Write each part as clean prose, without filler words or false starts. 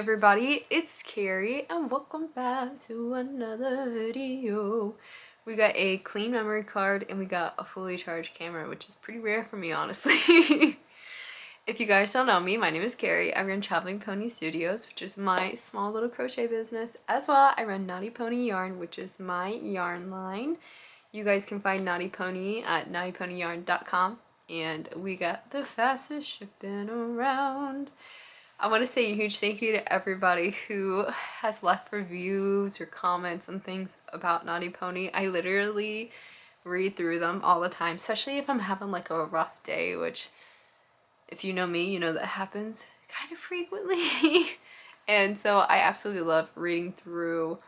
everybody, it's Carrie and welcome back to another video. We got a clean memory card and we got a fully charged camera, which is pretty rare for me, honestly. If you guys don't know me, my name is Carrie. I run Traveling Pony Studios, which is my small little crochet business. As well, I run Knotty Pony Yarn, which is my yarn line. You guys can find Knotty Pony at knottyponyarn.com, and we got the fastest shipping around. I want to say a huge thank you to everybody who has left reviews or comments and things about Knotty Pony. I literally read through them all the time, especially if I'm having like a rough day, which if you know me, you know that happens kind of frequently. And so I absolutely love reading through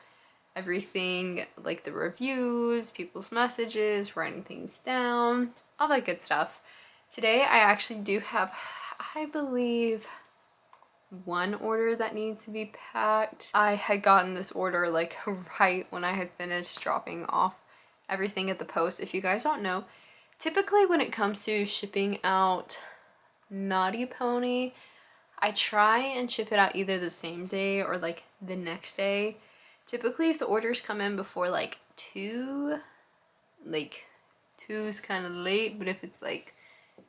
everything, like the reviews, people's messages, writing things down, all that good stuff. Today I actually do have, I believe, one order that needs to be packed. I had gotten this order like right when I had finished dropping off everything at the post. If you guys don't know, typically when it comes to shipping out Knotty Pony, I try and ship it out either the same day or like the next day. Typically if the orders come in before like 2, like 2's kind of late, but if it's like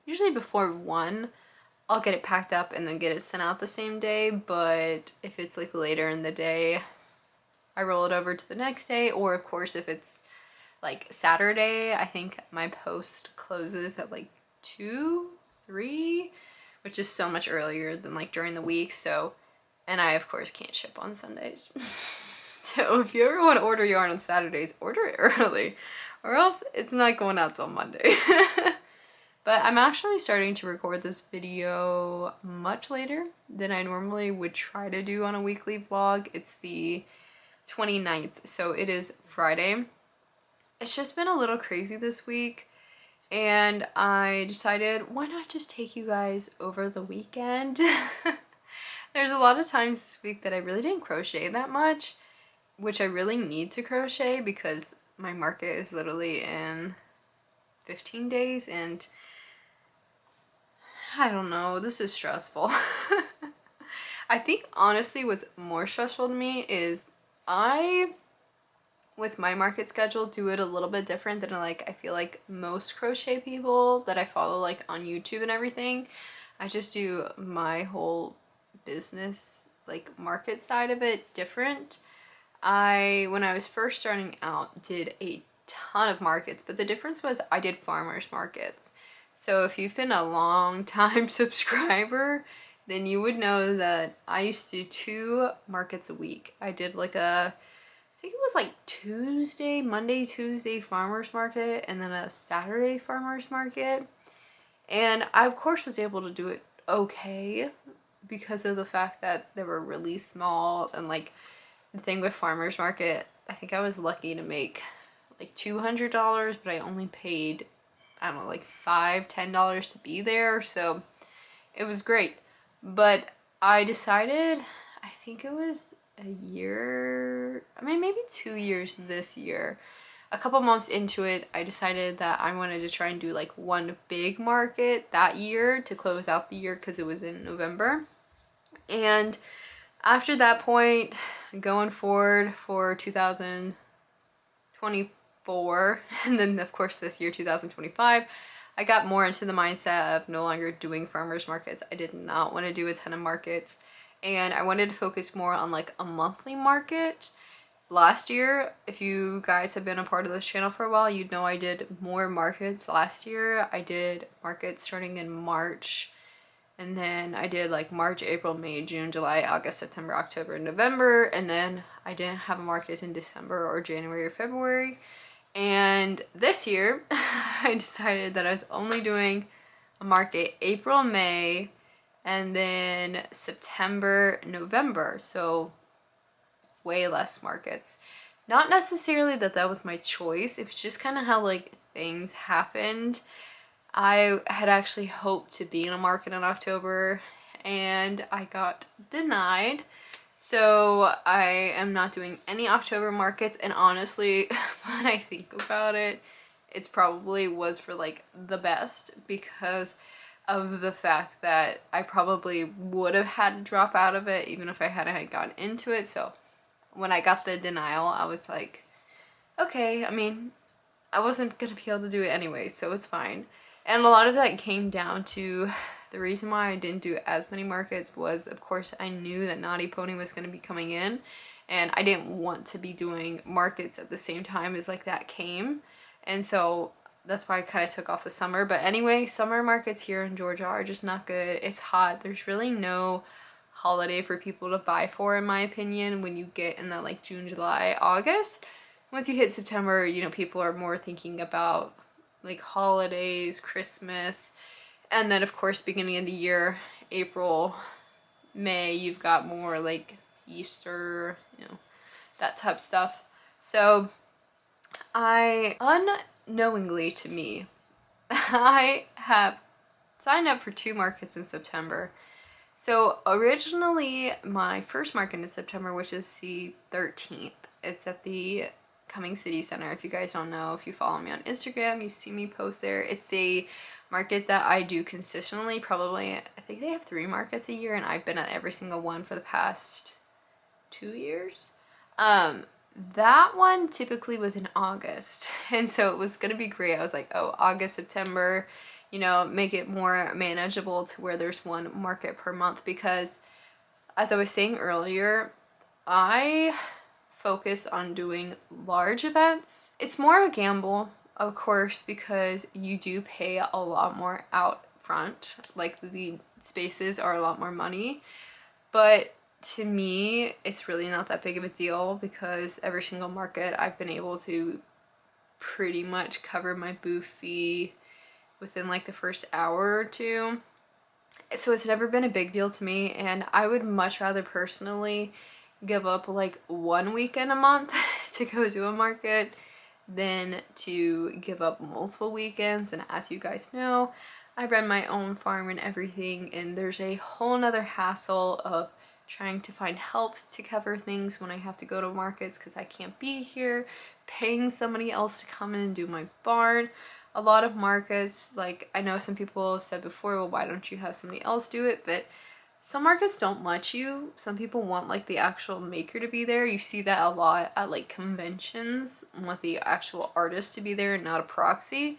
usually before 1, I'll get it packed up and then get it sent out the same day. But if it's like later in the day, I roll it over to the next day. Or of course if it's like Saturday, I think my post closes at like 2, 3, which is so much earlier than like during the week. So, and I of course can't ship on Sundays. So if you ever want to order yarn on Saturdays, order it early or else it's not going out till Monday. But I'm actually starting to record this video much later than I normally would try to do on a weekly vlog. It's the 29th, so it is Friday. It's just been a little crazy this week, and I decided, why not just take you guys over the weekend? There's a lot of times this week that I really didn't crochet that much, which I really need to crochet because my market is literally in 15 days, and I don't know, this is stressful. I think honestly what's more stressful to me is I, with my market schedule, do it a little bit different than like I feel like most crochet people that I follow like on YouTube and everything. I just do my whole business like market side of it different. When I was first starting out, did a ton of markets, but the difference was I did farmers markets. So if you've been a long time subscriber, then you would know that I used to do 2 markets a week. I did like I think it was like Monday, Tuesday farmers market, and then a Saturday farmers market. And I of course was able to do it okay because of the fact that they were really small, and like the thing with farmers market, I think I was lucky to make like $200, but I only paid, I don't know, like $5, $10 to be there, so it was great. But I decided, I think it was a year, I mean maybe 2 years this year, a couple months into it, I decided that I wanted to try and do like one big market that year to close out the year because it was in November. And after that point, going forward for 2024, and then of course this year 2025, I got more into the mindset of no longer doing farmers markets. I did not want to do a ton of markets, and I wanted to focus more on like a monthly market. Last year, if you guys have been a part of this channel for a while, you'd know I did more markets last year. I did markets starting in March, and then I did like March, April, May, June, July, August, September, October, November, and then I didn't have a market in December or January or February. And this year, I decided that I was only doing a market April, May, and then September, November. So way less markets. Not necessarily that that was my choice. It was just kind of how like things happened. I had actually hoped to be in a market in October and I got denied. So I am not doing any October markets, and honestly, when I think about it, it's probably was for like the best, because of the fact that I probably would have had to drop out of it even if I hadn't had gotten into it. So when I got the denial, I was like, okay, I mean, I wasn't gonna be able to do it anyway, so it's fine. And a lot of that came down to the reason why I didn't do as many markets was, of course, I knew that Naughty Pony was gonna be coming in, and I didn't want to be doing markets at the same time as like that came. And so that's why I kind of took off the summer. But anyway, summer markets here in Georgia are just not good. It's hot. There's really no holiday for people to buy for, in my opinion, when you get in that like June, July, August. Once you hit September, you know, people are more thinking about like holidays, Christmas, and then of course beginning of the year, April, May, you've got more like Easter, you know, that type of stuff. So I, unknowingly to me, I have signed up for 2 markets in September. So originally my first market in September, which is the 13th, it's at the Coming City Center. If you guys don't know, if you follow me on Instagram, you've seen me post there. It's a market that I do consistently, probably, I think they have 3 markets a year, and I've been at every single one for the past 2 years. That one typically was in August, and so it was gonna be great. I was like, oh, August, September, you know, make it more manageable to where there's 1 market per month, because as I was saying earlier, I focus on doing large events. It's more of a gamble, of course, because you do pay a lot more out front. Like the spaces are a lot more money, but to me, it's really not that big of a deal because every single market I've been able to pretty much cover my booth fee within like the first hour or 2. So it's never been a big deal to me, and I would much rather personally give up like 1 weekend a month to go do a market than to give up multiple weekends. And as you guys know, I run my own farm and everything, and there's a whole nother hassle of trying to find helps to cover things when I have to go to markets because I can't be here, paying somebody else to come in and do my barn. A lot of markets, like I know some people have said before, well, why don't you have somebody else do it? But some markets don't let you. Some people want like the actual maker to be there. You see that a lot at like conventions, want the actual artist to be there and not a proxy.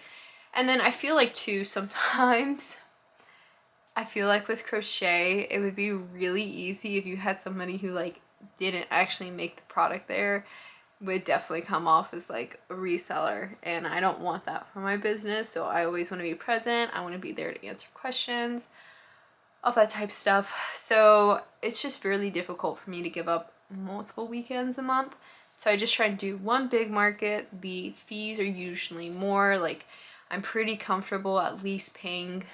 And then I feel like too, sometimes I feel like with crochet, it would be really easy if you had somebody who like didn't actually make the product there, would definitely come off as like a reseller, and I don't want that for my business. So I always want to be present. I want to be there to answer questions, all that type of stuff. So it's just really difficult for me to give up multiple weekends a month. So I just try and do 1 big market. The fees are usually more, like I'm pretty comfortable at least paying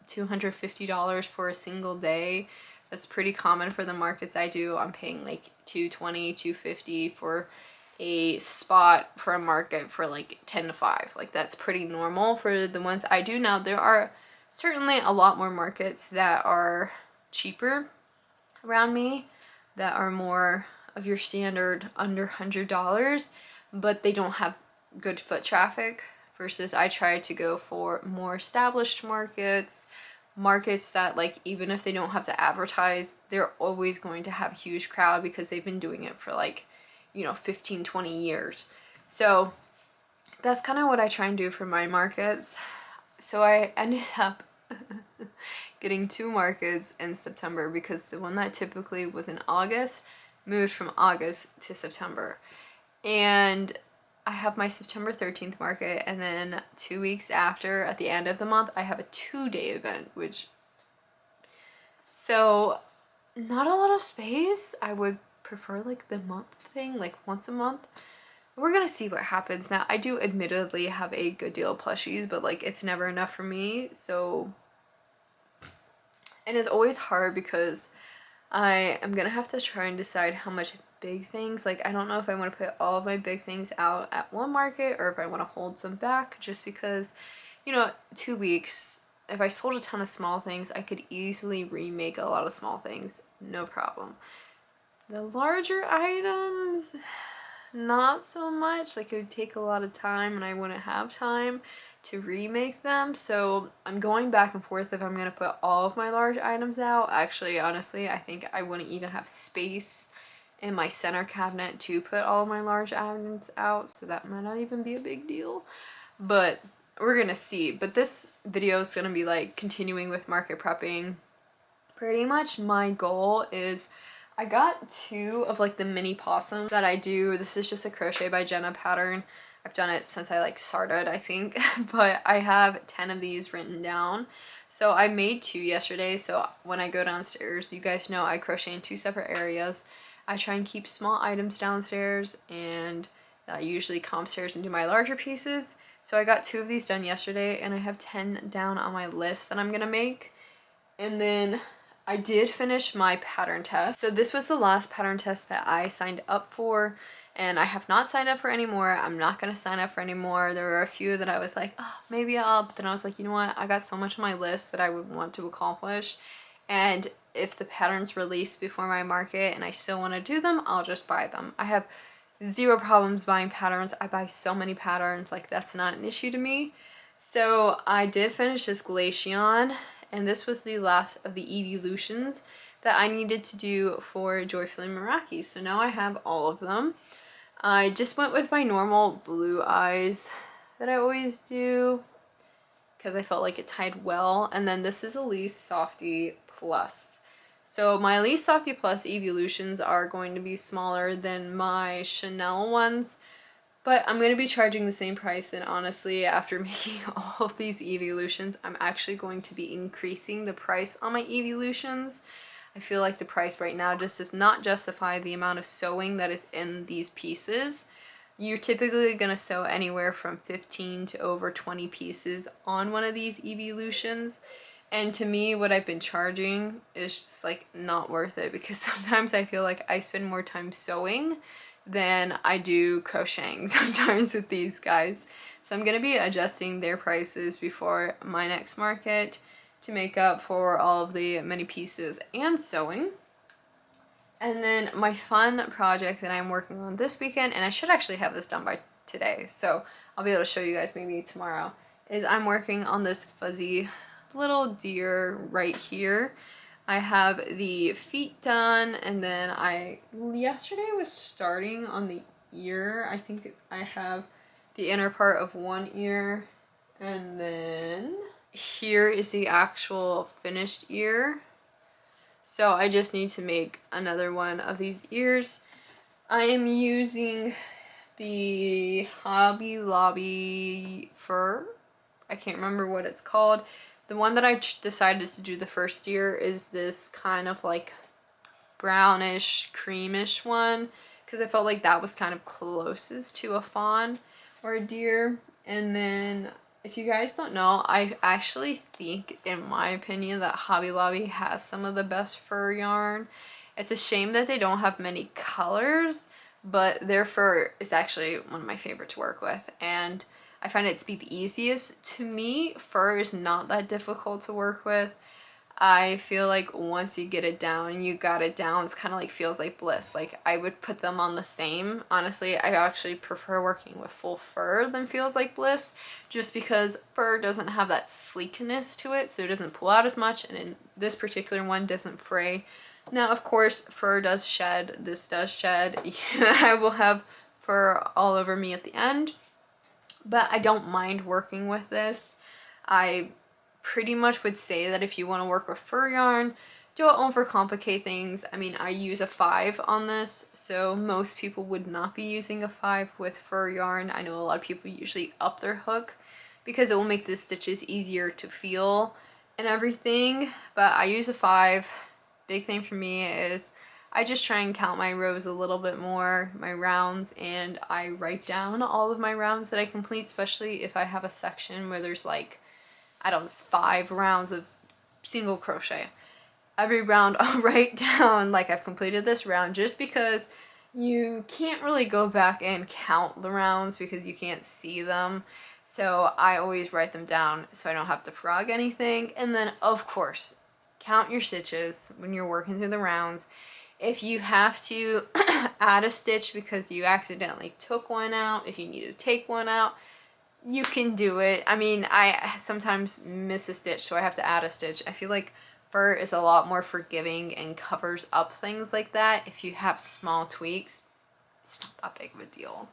$250 for a single day. That's pretty common for the markets I do. I'm paying like $220, $250 for a spot for a market for like 10 to 5. Like that's pretty normal for the ones I do. Now there are certainly a lot more markets that are cheaper around me, that are more of your standard under $100, but they don't have good foot traffic, versus I try to go for more established markets that like even if they don't have to advertise, they're always going to have a huge crowd because they've been doing it for like, you know, 15, 20 years. So that's kind of what I try and do for my markets. So I ended up getting 2 markets in September because the one that typically was in August moved from August to September. And I have my September 13th market, and then 2 weeks after, at the end of the month, I have a 2-day event, which, so not a lot of space. I would prefer like the month thing, like once a month. We're gonna see what happens. Now I do admittedly have a good deal of plushies, but like it's never enough for me. So, and it's always hard because I am gonna have to try and decide how much big things, like I don't know if I want to put all of my big things out at one market or if I want to hold some back, just because, you know, 2 weeks, if I sold a ton of small things, I could easily remake a lot of small things, no problem. The larger items, not so much. Like it would take a lot of time and I wouldn't have time to remake them. So I'm going back and forth if I'm going to put all of my large items out. Actually, honestly, I think I wouldn't even have space in my center cabinet to put all of my large items out, so that might not even be a big deal. But we're gonna see. But this video is gonna be like continuing with market prepping. Pretty much my goal is, I got 2 of like the mini possum that I do. This is just a Crochet by Jenna pattern. I've done it since I like started, I think, but I have 10 of these written down. So I made 2 yesterday, so when I go downstairs, you guys know I crochet in 2 separate areas. I try and keep small items downstairs, and I usually come upstairs and do my larger pieces. So I got 2 of these done yesterday, and I have 10 down on my list that I'm gonna make. And then I did finish my pattern test. So this was the last pattern test that I signed up for, and I have not signed up for any more. I'm not gonna sign up for any more. There were a few that I was like, oh, maybe I'll, but then I was like, you know what? I got so much on my list that I would want to accomplish. And if the patterns release before my market and I still want to do them, I'll just buy them. I have 0 problems buying patterns. I buy so many patterns, like that's not an issue to me. So I did finish this Glaceon, and this was the last of the evolutions that I needed to do for Joyfully Meraki. So now I have all of them. I just went with my normal blue eyes that I always do because I felt like it tied well. And then this is Elise Softy Plus. So my Elise Softy Plus evolutions are going to be smaller than my Chanel ones, but I'm going to be charging the same price, and honestly, after making all of these evolutions, I'm actually going to be increasing the price on my evolutions. I feel like the price right now just does not justify the amount of sewing that is in these pieces. You're typically going to sew anywhere from 15 to over 20 pieces on one of these evolutions. And to me, what I've been charging is just like not worth it, because sometimes I feel like I spend more time sewing than I do crocheting sometimes with these guys. So I'm going to be adjusting their prices before my next market to make up for all of the many pieces and sewing. And then my fun project that I'm working on this weekend, and I should actually have this done by today, so I'll be able to show you guys maybe tomorrow, is I'm working on this fuzzy little deer right here. I have the feet done, and then yesterday was starting on the ear. I think I have the inner part of one ear, and then here is the actual finished ear. So I just need to make another one of these ears. I am using the Hobby Lobby fur. I can't remember what it's called. The one that I decided to do the first year is this kind of like brownish, creamish one, because I felt like that was kind of closest to a fawn or a deer. And then, if you guys don't know, I actually think, in my opinion, that Hobby Lobby has some of the best fur yarn. It's a shame that they don't have many colors, but their fur is actually one of my favorite to work with, and I find it to be the easiest. To me, fur is not that difficult to work with. I feel like once you get it down and you got it down, it's kind of like feels like bliss. Like, I would put them on the same. Honestly, I actually prefer working with full fur than feels like bliss, just because fur doesn't have that sleekness to it, so it doesn't pull out as much, and in this particular one doesn't fray. Now, of course, fur does shed. This does shed. I will have fur all over me at the end, but I don't mind working with this. I pretty much would say that if you want to work with fur yarn, don't overcomplicate things. I mean, I use a 5 on this, so most people would not be using a 5 with fur yarn. I know a lot of people usually up their hook because it will make the stitches easier to feel and everything, but I use a 5. Big thing for me is I just try and count my rows a little bit more, my rounds, and I write down all of my rounds that I complete, especially if I have a section where there's like, I don't know, 5 rounds of single crochet. Every round I'll write down like I've completed this round, just because you can't really go back and count the rounds because you can't see them. So I always write them down so I don't have to frog anything. And then, of course, count your stitches when you're working through the rounds. If you have to add a stitch because you accidentally took one out, if you need to take one out, You can do it. I mean, I sometimes miss a stitch, so I have to add a stitch. I feel like fur is a lot more forgiving and covers up things like that. If you have small tweaks, it's not that big of a deal.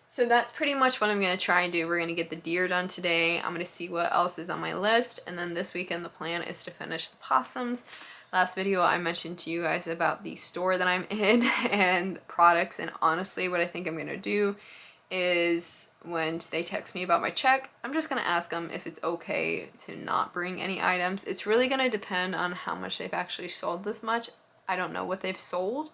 So that's pretty much what I'm going to try and do. We're going to get the deer done today. I'm going to see what else is on my list. And then this weekend, the plan is to finish the possums. Last video, I mentioned to you guys about the store that I'm in and products. And honestly, what I think I'm going to do is when they text me about my check, I'm just going to ask them if it's okay to not bring any items. It's really going to depend on how much they've actually sold this much. I don't know what they've sold.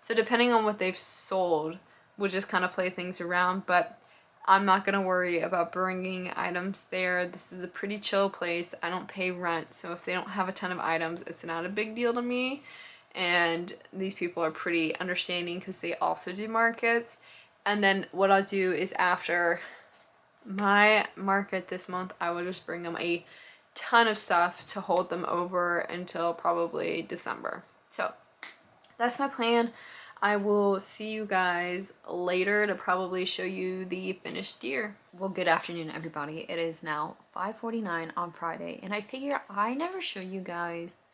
So depending on what they've sold, we'll just kind of play things around, but I'm not going to worry about bringing items there. This is a pretty chill place. I don't pay rent, so if they don't have a ton of items, it's not a big deal to me. And these people are pretty understanding because they also do markets. And then what I'll do is after my market this month, I will just bring them a ton of stuff to hold them over until probably December. So that's my plan. I will see you guys later to probably show you the finished deer. Well, good afternoon, everybody. It is now 5:49 on Friday, and I figure I never show you guys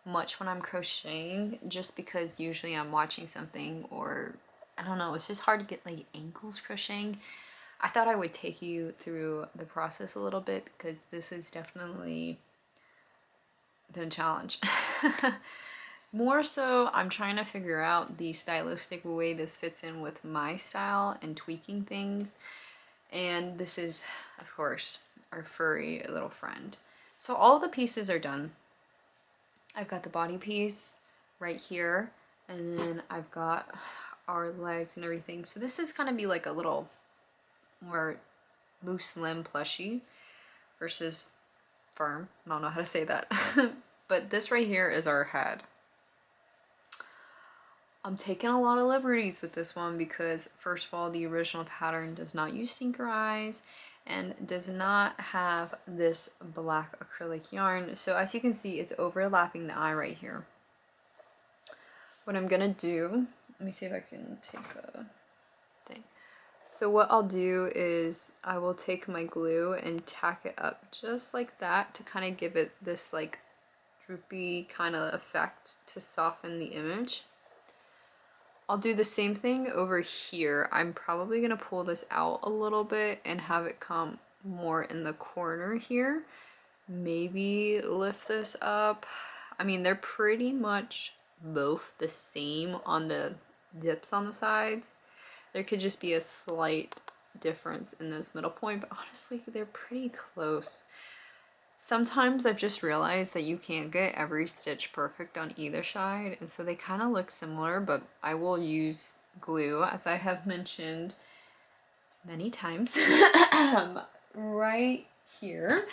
much when I'm crocheting just because usually I'm watching something, or I don't know, it's just hard to get like ankles crocheting. I thought I would take you through the process a little bit because this has definitely been a challenge. More so, I'm trying to figure out the stylistic way this fits in with my style and tweaking things. And this is, of course, our furry little friend. So all the pieces are done. I've got the body piece right here, and then I've got our legs and everything. So this is gonna be like a little more loose limb plushie versus firm. I don't know how to say that. But this right here is our head. I'm taking a lot of liberties with this one because, first of all, the original pattern does not use sinker eyes and does not have this black acrylic yarn. So as you can see, it's overlapping the eye right here. What I'm gonna do, let me see if I can take a thing. So what I'll do is I will take my glue and tack it up just like that to kind of give it this like droopy kind of effect to soften the image. I'll do the same thing over here. I'm probably going to pull this out a little bit and have it come more in the corner here. Maybe lift this up. I mean, they're pretty much both the same on the dips on the sides. There could just be a slight difference in this middle point, but honestly, they're pretty close. Sometimes I've just realized that you can't get every stitch perfect on either side, and so they kind of look similar, but I will use glue, as I have mentioned many times, right here.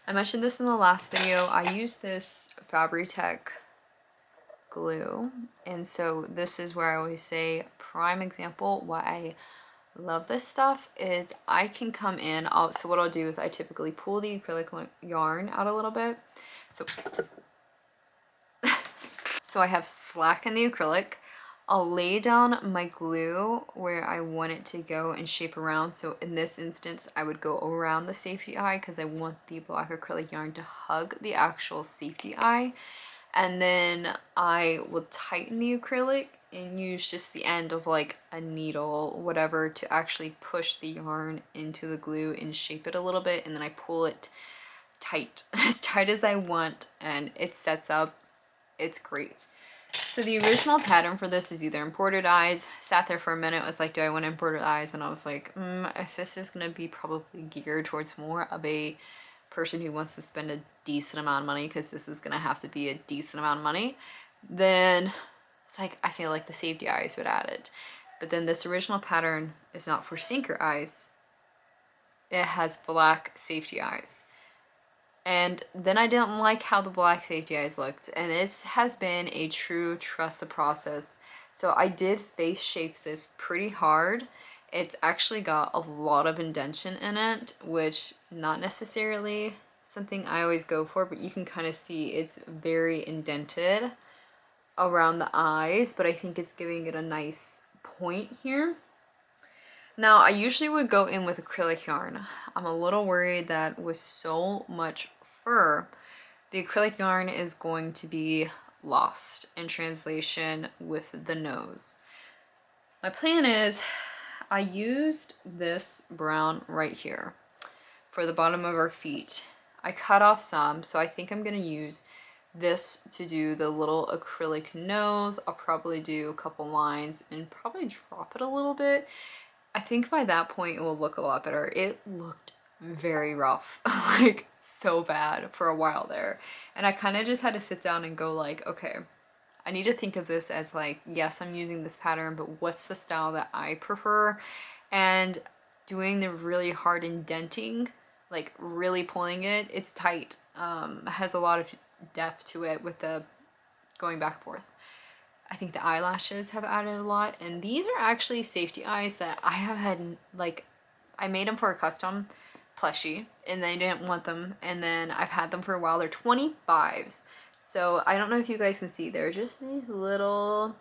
I mentioned this in the last video. I use this Fabri-Tac glue, and so this is where I always say, prime example, why I love this stuff is I can come in, so what I'll do is I typically pull the acrylic yarn out a little bit. So I have slack in the acrylic. I'll lay down my glue where I want it to go and shape around. So in this instance, I would go around the safety eye because I want the black acrylic yarn to hug the actual safety eye. And then I will tighten the acrylic and use just the end of like a needle, whatever, to actually push the yarn into the glue and shape it a little bit. And then I pull it tight, as tight as I want, and it sets up. It's great. So the original pattern for this is either imported eyes. Sat there for a minute, was like, do I want imported eyes? And I was like, if this is going to be probably geared towards more of a person who wants to spend a decent amount of money, because this is going to have to be a decent amount of money, then it's like, I feel like the safety eyes would add it. But then this original pattern is not for sinker eyes. It has black safety eyes. And then I didn't like how the black safety eyes looked, and it has been a true trust the process. So I did face shape this pretty hard. It's actually got a lot of indentation in it, which not necessarily something I always go for, but you can kind of see it's very indented around the eyes, but I think it's giving it a nice point here. Now, I usually would go in with acrylic yarn. I'm a little worried that with so much fur, the acrylic yarn is going to be lost in translation with the nose. My plan is I used this brown right here for the bottom of our feet. I cut off some, so I think I'm gonna use this to do the little acrylic nose. I'll probably do a couple lines and probably drop it a little bit. I think by that point it will look a lot better. It looked very rough, like so bad for a while there. And I kind of just had to sit down and go like, okay, I need to think of this as like, yes, I'm using this pattern, but what's the style that I prefer? And doing the really hard indenting, like really pulling it, it's tight. Has a lot of depth to it with the going back and forth. I think the eyelashes have added a lot, and these are actually safety eyes that I have had, like, I made them for a custom plushie and they didn't want them, and then I've had them for a while. They're 25s, so I don't know if you guys can see, they're just these little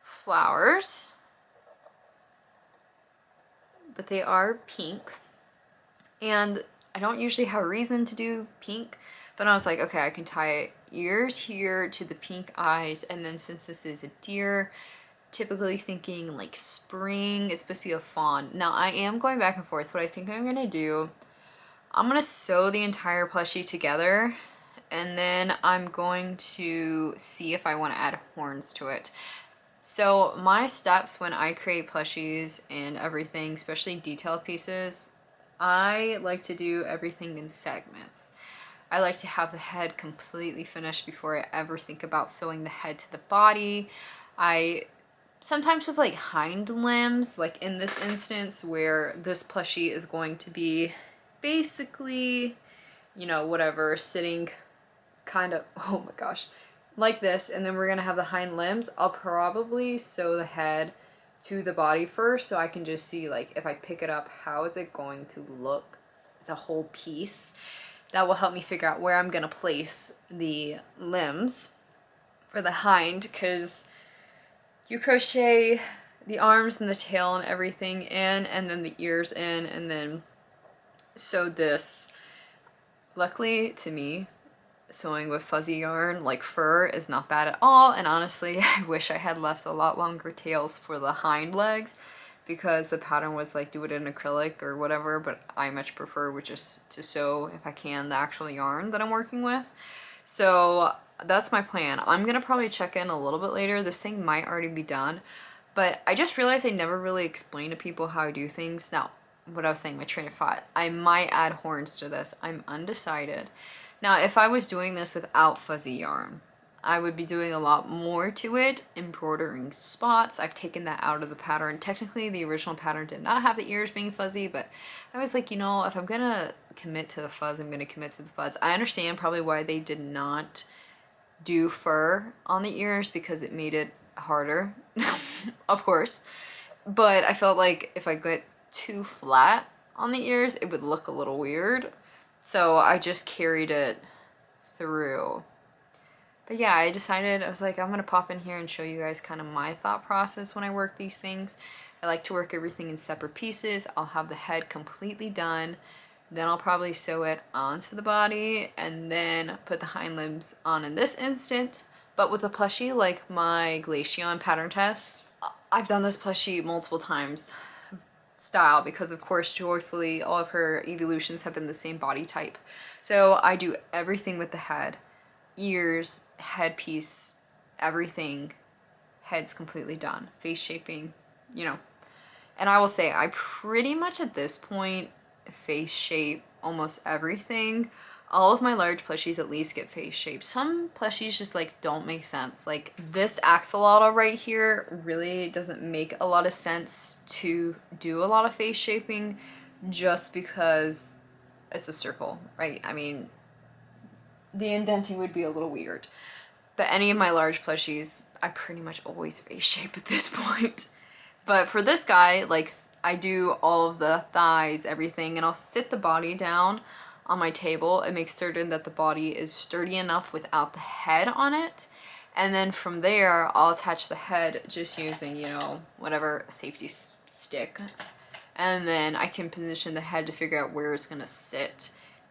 flowers, but they are pink, and I don't usually have a reason to do pink, but I was like, okay, I can tie ears here to the pink eyes, and then since this is a deer, typically thinking like spring, it's supposed to be a fawn. Now I am going back and forth. What I think I'm gonna do, I'm gonna sew the entire plushie together, and then I'm going to see if I want to add horns to it. So my steps when I create plushies and everything, especially detailed pieces, I like to do everything in segments. I like to have the head completely finished before I ever think about sewing the head to the body. I sometimes with like hind limbs, like in this instance where this plushie is going to be basically, you know, whatever, sitting kind of, oh my gosh, like this, and then we're gonna have the hind limbs. I'll probably sew the head to the body first so I can just see, like, if I pick it up, how is it going to look as a whole piece. That will help me figure out where I'm gonna place the limbs for the hind, because you crochet the arms and the tail and everything in, and then the ears in, and then sew this. Luckily to me, sewing with fuzzy yarn like fur is not bad at all, and honestly I wish I had left a lot longer tails for the hind legs, because the pattern was like do it in acrylic or whatever, but I much prefer with just to sew, if I can, the actual yarn that I'm working with. So that's my plan. I'm gonna probably check in a little bit later. This thing might already be done, but I just realized I never really explain to people how I do things. Now, what I was saying, my train of thought, I might add horns to this. I'm undecided. Now, if I was doing this without fuzzy yarn, I would be doing a lot more to it, embroidering spots. I've taken that out of the pattern. Technically, the original pattern did not have the ears being fuzzy, but I was like, you know, if I'm gonna commit to the fuzz, I'm gonna commit to the fuzz. I understand probably why they did not do fur on the ears, because it made it harder, of course. But I felt like if I get too flat on the ears, it would look a little weird. So I just carried it through. But yeah, I decided, I was like, I'm gonna pop in here and show you guys kind of my thought process when I work these things. I like to work everything in separate pieces. I'll have the head completely done, then I'll probably sew it onto the body, and then put the hind limbs on in this instant. But with a plushie like my Glaceon pattern test, I've done this plushie multiple times style, because of course joyfully all of her evolutions have been the same body type. So I do everything with the head. Ears, headpiece, everything, head's completely done. Face shaping, you know. And I will say, I pretty much at this point face shape almost everything. All of my large plushies at least get face shaped. Some plushies just like don't make sense. Like this axolotl right here really doesn't make a lot of sense to do a lot of face shaping, just because it's a circle, right? I mean, the indenting would be a little weird. But any of my large plushies, I pretty much always face shape at this point. But for this guy, like, I do all of the thighs, everything, and I'll sit the body down on my table and make certain that the body is sturdy enough without the head on it. And then from there, I'll attach the head just using, you know, whatever safety stick. and then I can position the head to figure out where it's gonna sit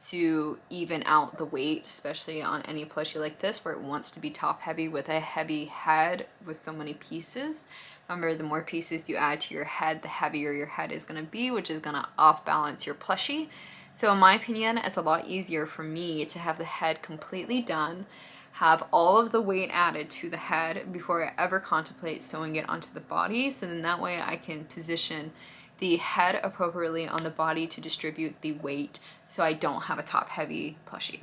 to even out the weight, especially on any plushie like this where it wants to be top heavy with a heavy head with so many pieces. Remember, the more pieces you add to your head, the heavier your head is going to be, which is going to off balance your plushie. So in my opinion, it's a lot easier for me to have the head completely done, have all of the weight added to the head before I ever contemplate sewing it onto the body. So then that way I can position the head appropriately on the body to distribute the weight so I don't have a top heavy plushie.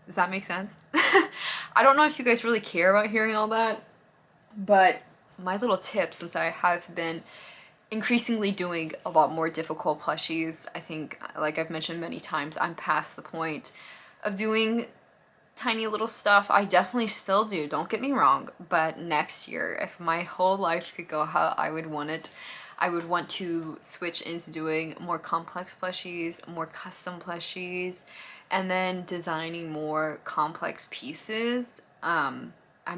Does that make sense? I don't know if you guys really care about hearing all that, but my little tip, since I have been increasingly doing a lot more difficult plushies, I think, like I've mentioned many times, I'm past the point of doing tiny little stuff. I definitely still do, don't get me wrong, but next year, if my whole life could go how I would want it, I would want to switch into doing more complex plushies, more custom plushies, and then designing more complex pieces. I'm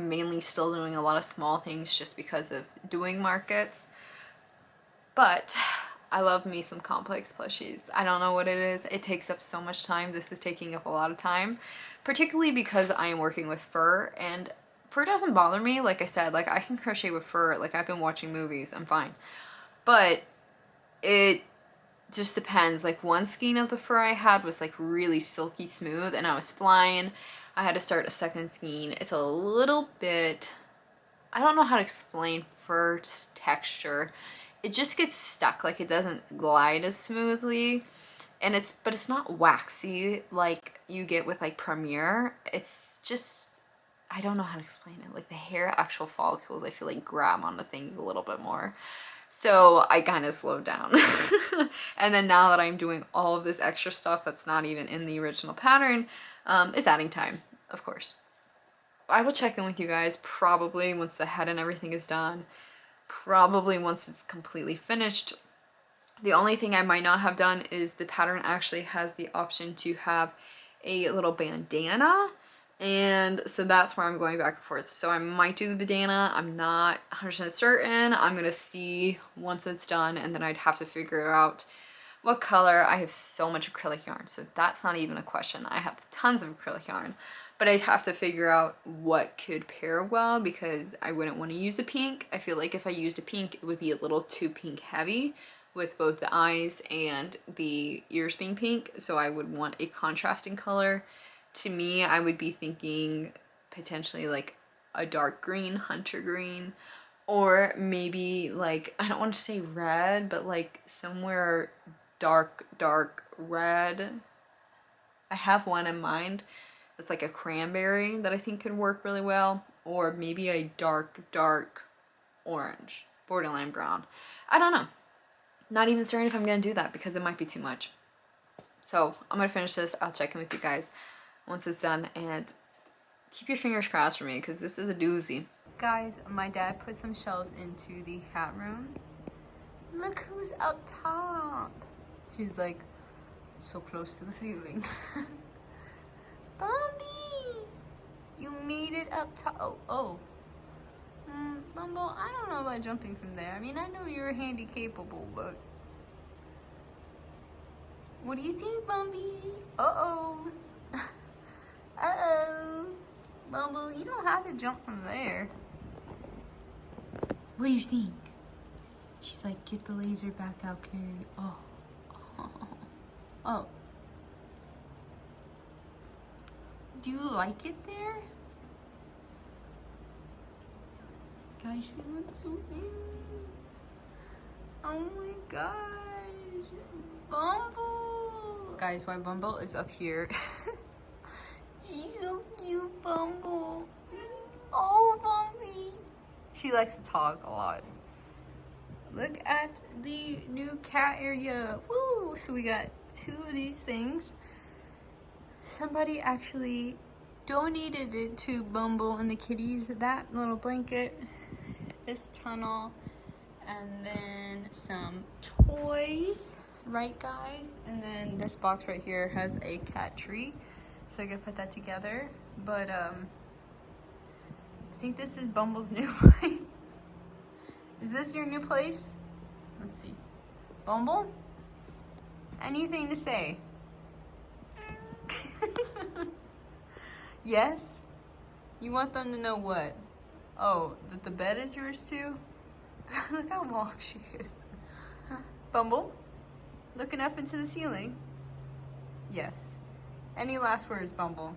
mainly still doing a lot of small things just because of doing markets, but I love me some complex plushies. I don't know what it is. It takes up so much time. This is taking up a lot of time, particularly because I am working with fur, and fur doesn't bother me. Like I said, like I can crochet with fur. Like I've been watching movies, I'm fine. But it just depends. Like one skein of the fur I had was like really silky smooth and I was flying. I had to start a second skein. It's a little bit, I don't know how to explain fur texture. It just gets stuck, like it doesn't glide as smoothly. And but it's not waxy like you get with like Premier. It's just, I don't know how to explain it. Like the hair actual follicles, I feel like grab onto things a little bit more. So I kind of slowed down. And then now that I'm doing all of this extra stuff that's not even in the original pattern, it's adding time, of course. I will check in with you guys probably once the head and everything is done, probably once it's completely finished. The only thing I might not have done is the pattern actually has the option to have a little bandana, and so that's where I'm going back and forth. So I might do the bandana. I'm not 100% certain. I'm gonna see once it's done, and then I'd have to figure out what color. I have so much acrylic yarn, so that's not even a question. I have tons of acrylic yarn, but I'd have to figure out what could pair well because I wouldn't want to use a pink. I feel like if I used a pink, it would be a little too pink heavy with both the eyes and the ears being pink, so I would want a contrasting color. To me, I would be thinking potentially like a dark green, hunter green, or maybe like, I don't want to say red, but like somewhere dark red. I have one in mind that's like a cranberry that I think could work really well, or maybe a dark orange, borderline brown. I don't know. Not even certain if I'm gonna do that because it might be too much. So I'm gonna finish this. I'll check in with you guys once it's done, and keep your fingers crossed for me because this is a doozy. Guys, my dad put some shelves into the cat room. Look who's up top. She's like so close to the ceiling. Bumby, you made it up top. Oh. Bumble, I don't know about jumping from there. I mean, I know you're handy capable, but what do you think, Bumby? Uh-oh. Uh-oh. Bumble, you don't have to jump from there. What do you think? She's like, get the laser back out, Carri. Oh. Oh. Do you like it there? Guys, she looks so cute. Oh my gosh. Bumble. Guys, my Bumble is up here. She's so cute, Bumble. Oh, Bumpy. She likes to talk a lot. Look at the new cat area. Woo! So we got 2 of these things. Somebody actually donated it to Bumble and the kitties. That little blanket, this tunnel, and then some toys, right guys? And then this box right here has a cat tree, so I gotta put that together. But I think this is Bumble's new place. Is this your new place? Let's see. Bumble? Anything to say? Yes? You want them to know what? Oh, that the bed is yours too? Look how long she is. Bumble? Looking up into the ceiling? Yes. Any last words, Bumble?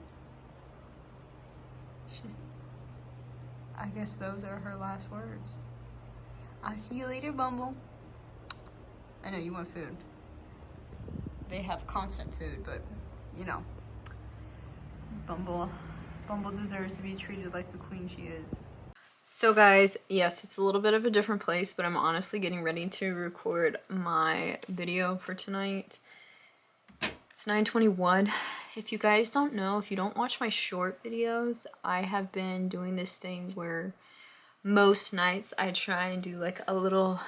I guess those are her last words. I'll see you later, Bumble. I know you want food. They have constant food, but you know. Bumble deserves to be treated like the queen she is. So guys, yes, it's a little bit of a different place, but I'm honestly getting ready to record my video for tonight. It's 9:21. If you guys don't know, if you don't watch my short videos, I have been doing this thing where most nights I try and do like a little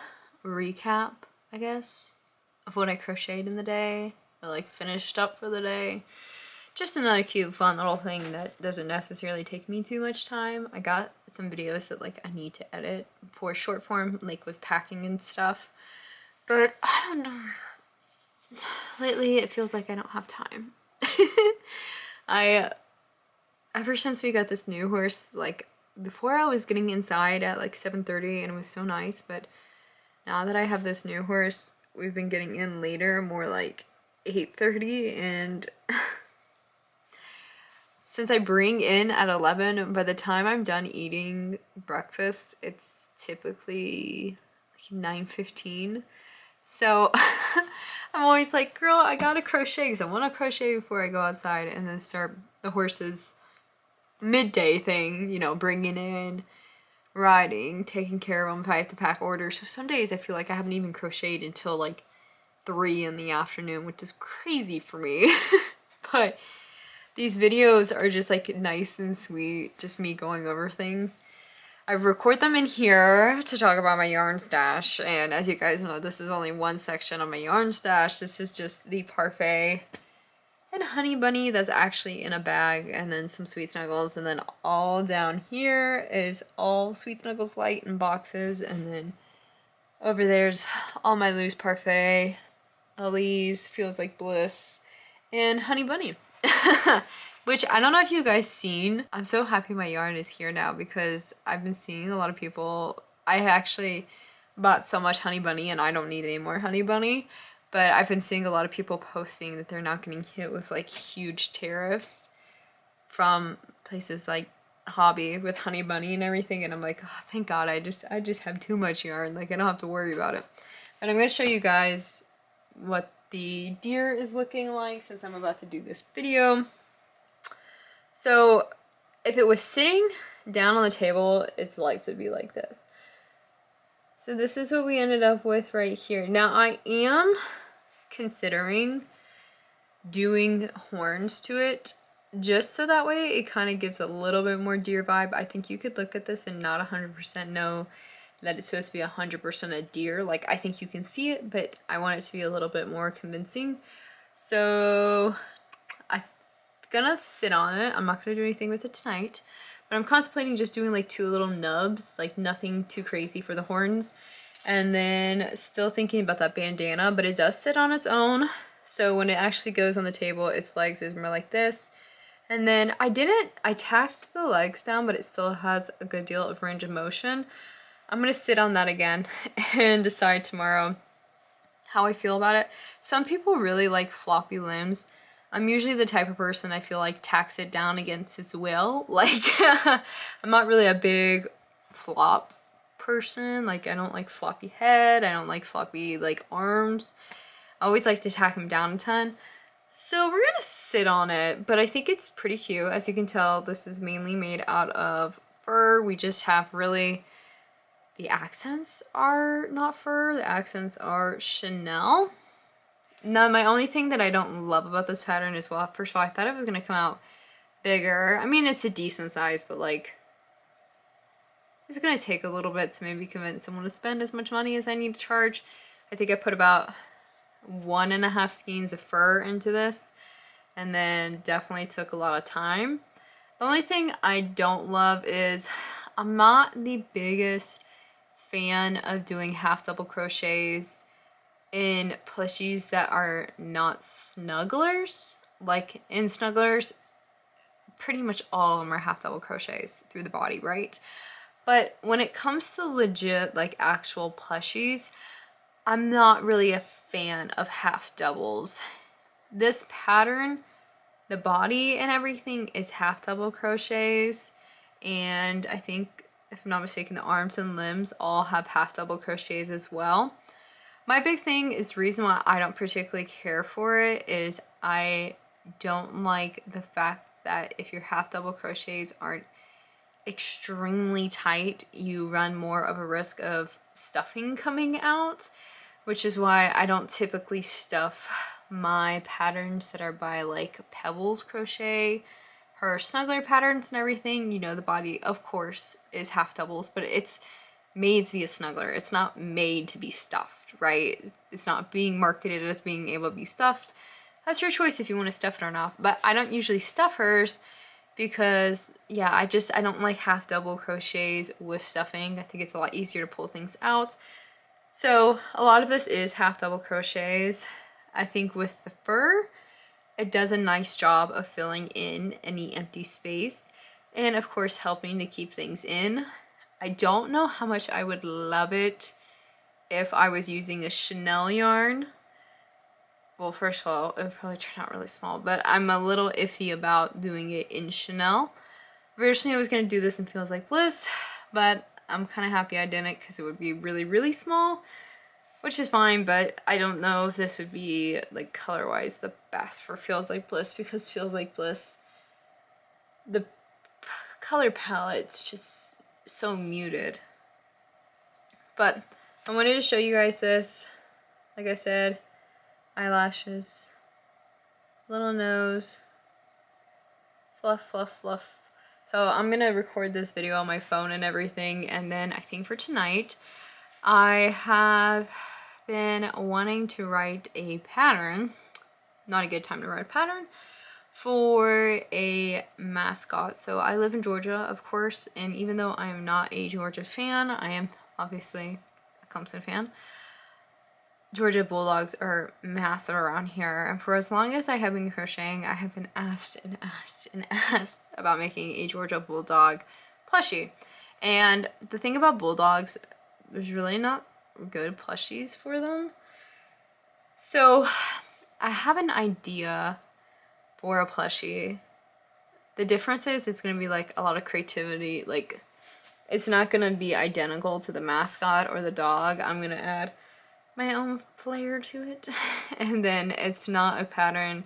recap, I guess, of what I crocheted in the day, or like finished up for the day. Just another cute, fun little thing that doesn't necessarily take me too much time. I got some videos that like I need to edit for short form, like with packing and stuff. But I don't know. Lately, it feels like I don't have time. Ever since we got this new horse, like before I was getting inside at like 7:30 and it was so nice, but now that I have this new horse, we've been getting in later, more like 8:30, and since I bring in at 11, by the time I'm done eating breakfast, it's typically like 9:15. So I'm always like, girl, I gotta crochet because I want to crochet before I go outside and then start the horse's midday thing, you know, bringing in, riding, taking care of them if I have to pack orders. So some days I feel like I haven't even crocheted until like 3 in the afternoon, which is crazy for me. But these videos are just like nice and sweet, just me going over things. I record them in here to talk about my yarn stash, and as you guys know, this is only one section of my yarn stash. This is just the parfait and honey bunny that's actually in a bag, and then some sweet snuggles, and then all down here is all sweet snuggles light in boxes, and then over there's all my loose parfait, Elise, Feels Like Bliss, and honey bunny. Which I don't know if you guys seen. I'm so happy my yarn is here now because I've been seeing a lot of people. I actually bought so much honey bunny and I don't need any more honey bunny, but I've been seeing a lot of people posting that they're not getting hit with like huge tariffs from places like Hobby with honey bunny and everything, and I'm like, oh, thank God, I just have too much yarn, like I don't have to worry about it. And I'm going to show you guys what the deer is looking like since I'm about to do this video. So if it was sitting down on the table, its legs would be like this. So this is what we ended up with right here. Now I am considering doing horns to it, just so that way it kind of gives a little bit more deer vibe. I think you could look at this and not 100% know that it's supposed to be 100% a deer. Like, I think you can see it, but I want it to be a little bit more convincing. So I'm gonna sit on it. I'm not gonna do anything with it tonight, but I'm contemplating just doing like 2 little nubs, like nothing too crazy for the horns. And then still thinking about that bandana, but it does sit on its own. So when it actually goes on the table, its legs is more like this. And then I tacked the legs down, but it still has a good deal of range of motion. I'm gonna sit on that again and decide tomorrow how I feel about it. Some people really like floppy limbs. I'm usually the type of person I feel like tacks it down against its will. Like, I'm not really a big flop person. Like, I don't like floppy head. I don't like floppy, like, arms. I always like to tack them down a ton. So we're gonna sit on it, but I think it's pretty cute. As you can tell, this is mainly made out of fur. We just have really... the accents are not fur, the accents are Chanel. Now, my only thing that I don't love about this pattern is, well, first of all, I thought it was going to come out bigger. I mean, it's a decent size, but like, it's going to take a little bit to maybe convince someone to spend as much money as I need to charge. I think I put about 1.5 skeins of fur into this, and then definitely took a lot of time. The only thing I don't love is I'm not the biggest fan of doing half double crochets in plushies that are not snugglers. Like in snugglers, pretty much all of them are half double crochets through the body, right? But when it comes to legit like actual plushies, I'm not really a fan of half doubles. This pattern, the body and everything is half double crochets, and I think, if I'm not mistaken, the arms and limbs all have half double crochets as well. My big thing is the reason why I don't particularly care for it is I don't like the fact that if your half double crochets aren't extremely tight, you run more of a risk of stuffing coming out, which is why I don't typically stuff my patterns that are by like Pebbles Crochet, her snuggler patterns and everything. You know, the body of course is half doubles, but it's made to be a snuggler. It's not made to be stuffed, right? It's not being marketed as being able to be stuffed. That's your choice if you want to stuff it or not, but I don't usually stuff hers because, yeah, I don't like half double crochets with stuffing. I think it's a lot easier to pull things out. So a lot of this is half double crochets. I think with the fur, it does a nice job of filling in any empty space and of course helping to keep things in. I don't know how much I would love it if I was using a Chanel yarn. Well, first of all, it would probably turn out really small, but I'm a little iffy about doing it in Chanel. Originally I was going to do this in Feels Like Bliss, but I'm kind of happy I didn't because it would be really, really small, which is fine, but I don't know if this would be, like, color-wise the best for Feels Like Bliss, because Feels Like Bliss, the color palette's just so muted. But I wanted to show you guys this. Like I said, eyelashes, little nose, fluff, fluff, fluff. So I'm gonna record this video on my phone and everything, and then I think for tonight I have been wanting to write a pattern, not a good time to write a pattern, for a mascot. So I live in Georgia, of course, and even though I am not a Georgia fan, I am obviously a Clemson fan. Georgia Bulldogs are massive around here, and for as long as I have been crocheting, I have been asked and asked and asked about making a Georgia Bulldog plushie. And the thing about Bulldogs, there's really not good plushies for them. So I have an idea for a plushie. The difference is it's going to be like a lot of creativity. Like, it's not going to be identical to the mascot or the dog. I'm going to add my own flair to it. And then it's not a pattern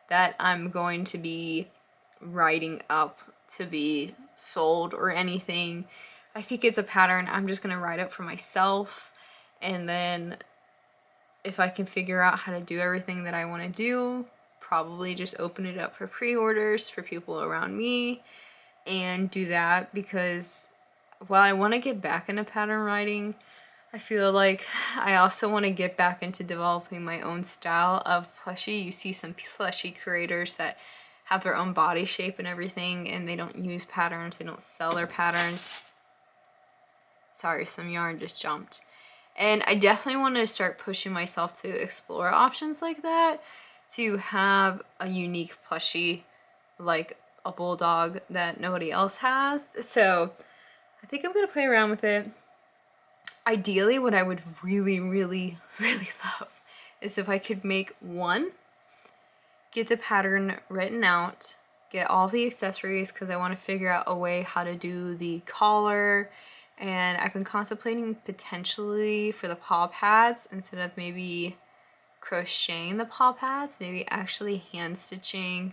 that I'm going to be writing up to be sold or anything. I think it's a pattern I'm just going to write up for myself, and then if I can figure out how to do everything that I want to do, probably just open it up for pre-orders for people around me and do that, because while I want to get back into pattern writing, I feel like I also want to get back into developing my own style of plushie. You see some plushie creators that have their own body shape and everything, and they don't use patterns, they don't sell their patterns. Sorry, some yarn just jumped. And I definitely want to start pushing myself to explore options like that, to have a unique plushie like a bulldog that nobody else has. So I think I'm going to play around with it. Ideally, what I would really, really, really love is if I could make one, get the pattern written out, get all the accessories, because I want to figure out a way how to do the collar. And I've been contemplating potentially for the paw pads, instead of maybe crocheting the paw pads, maybe actually hand stitching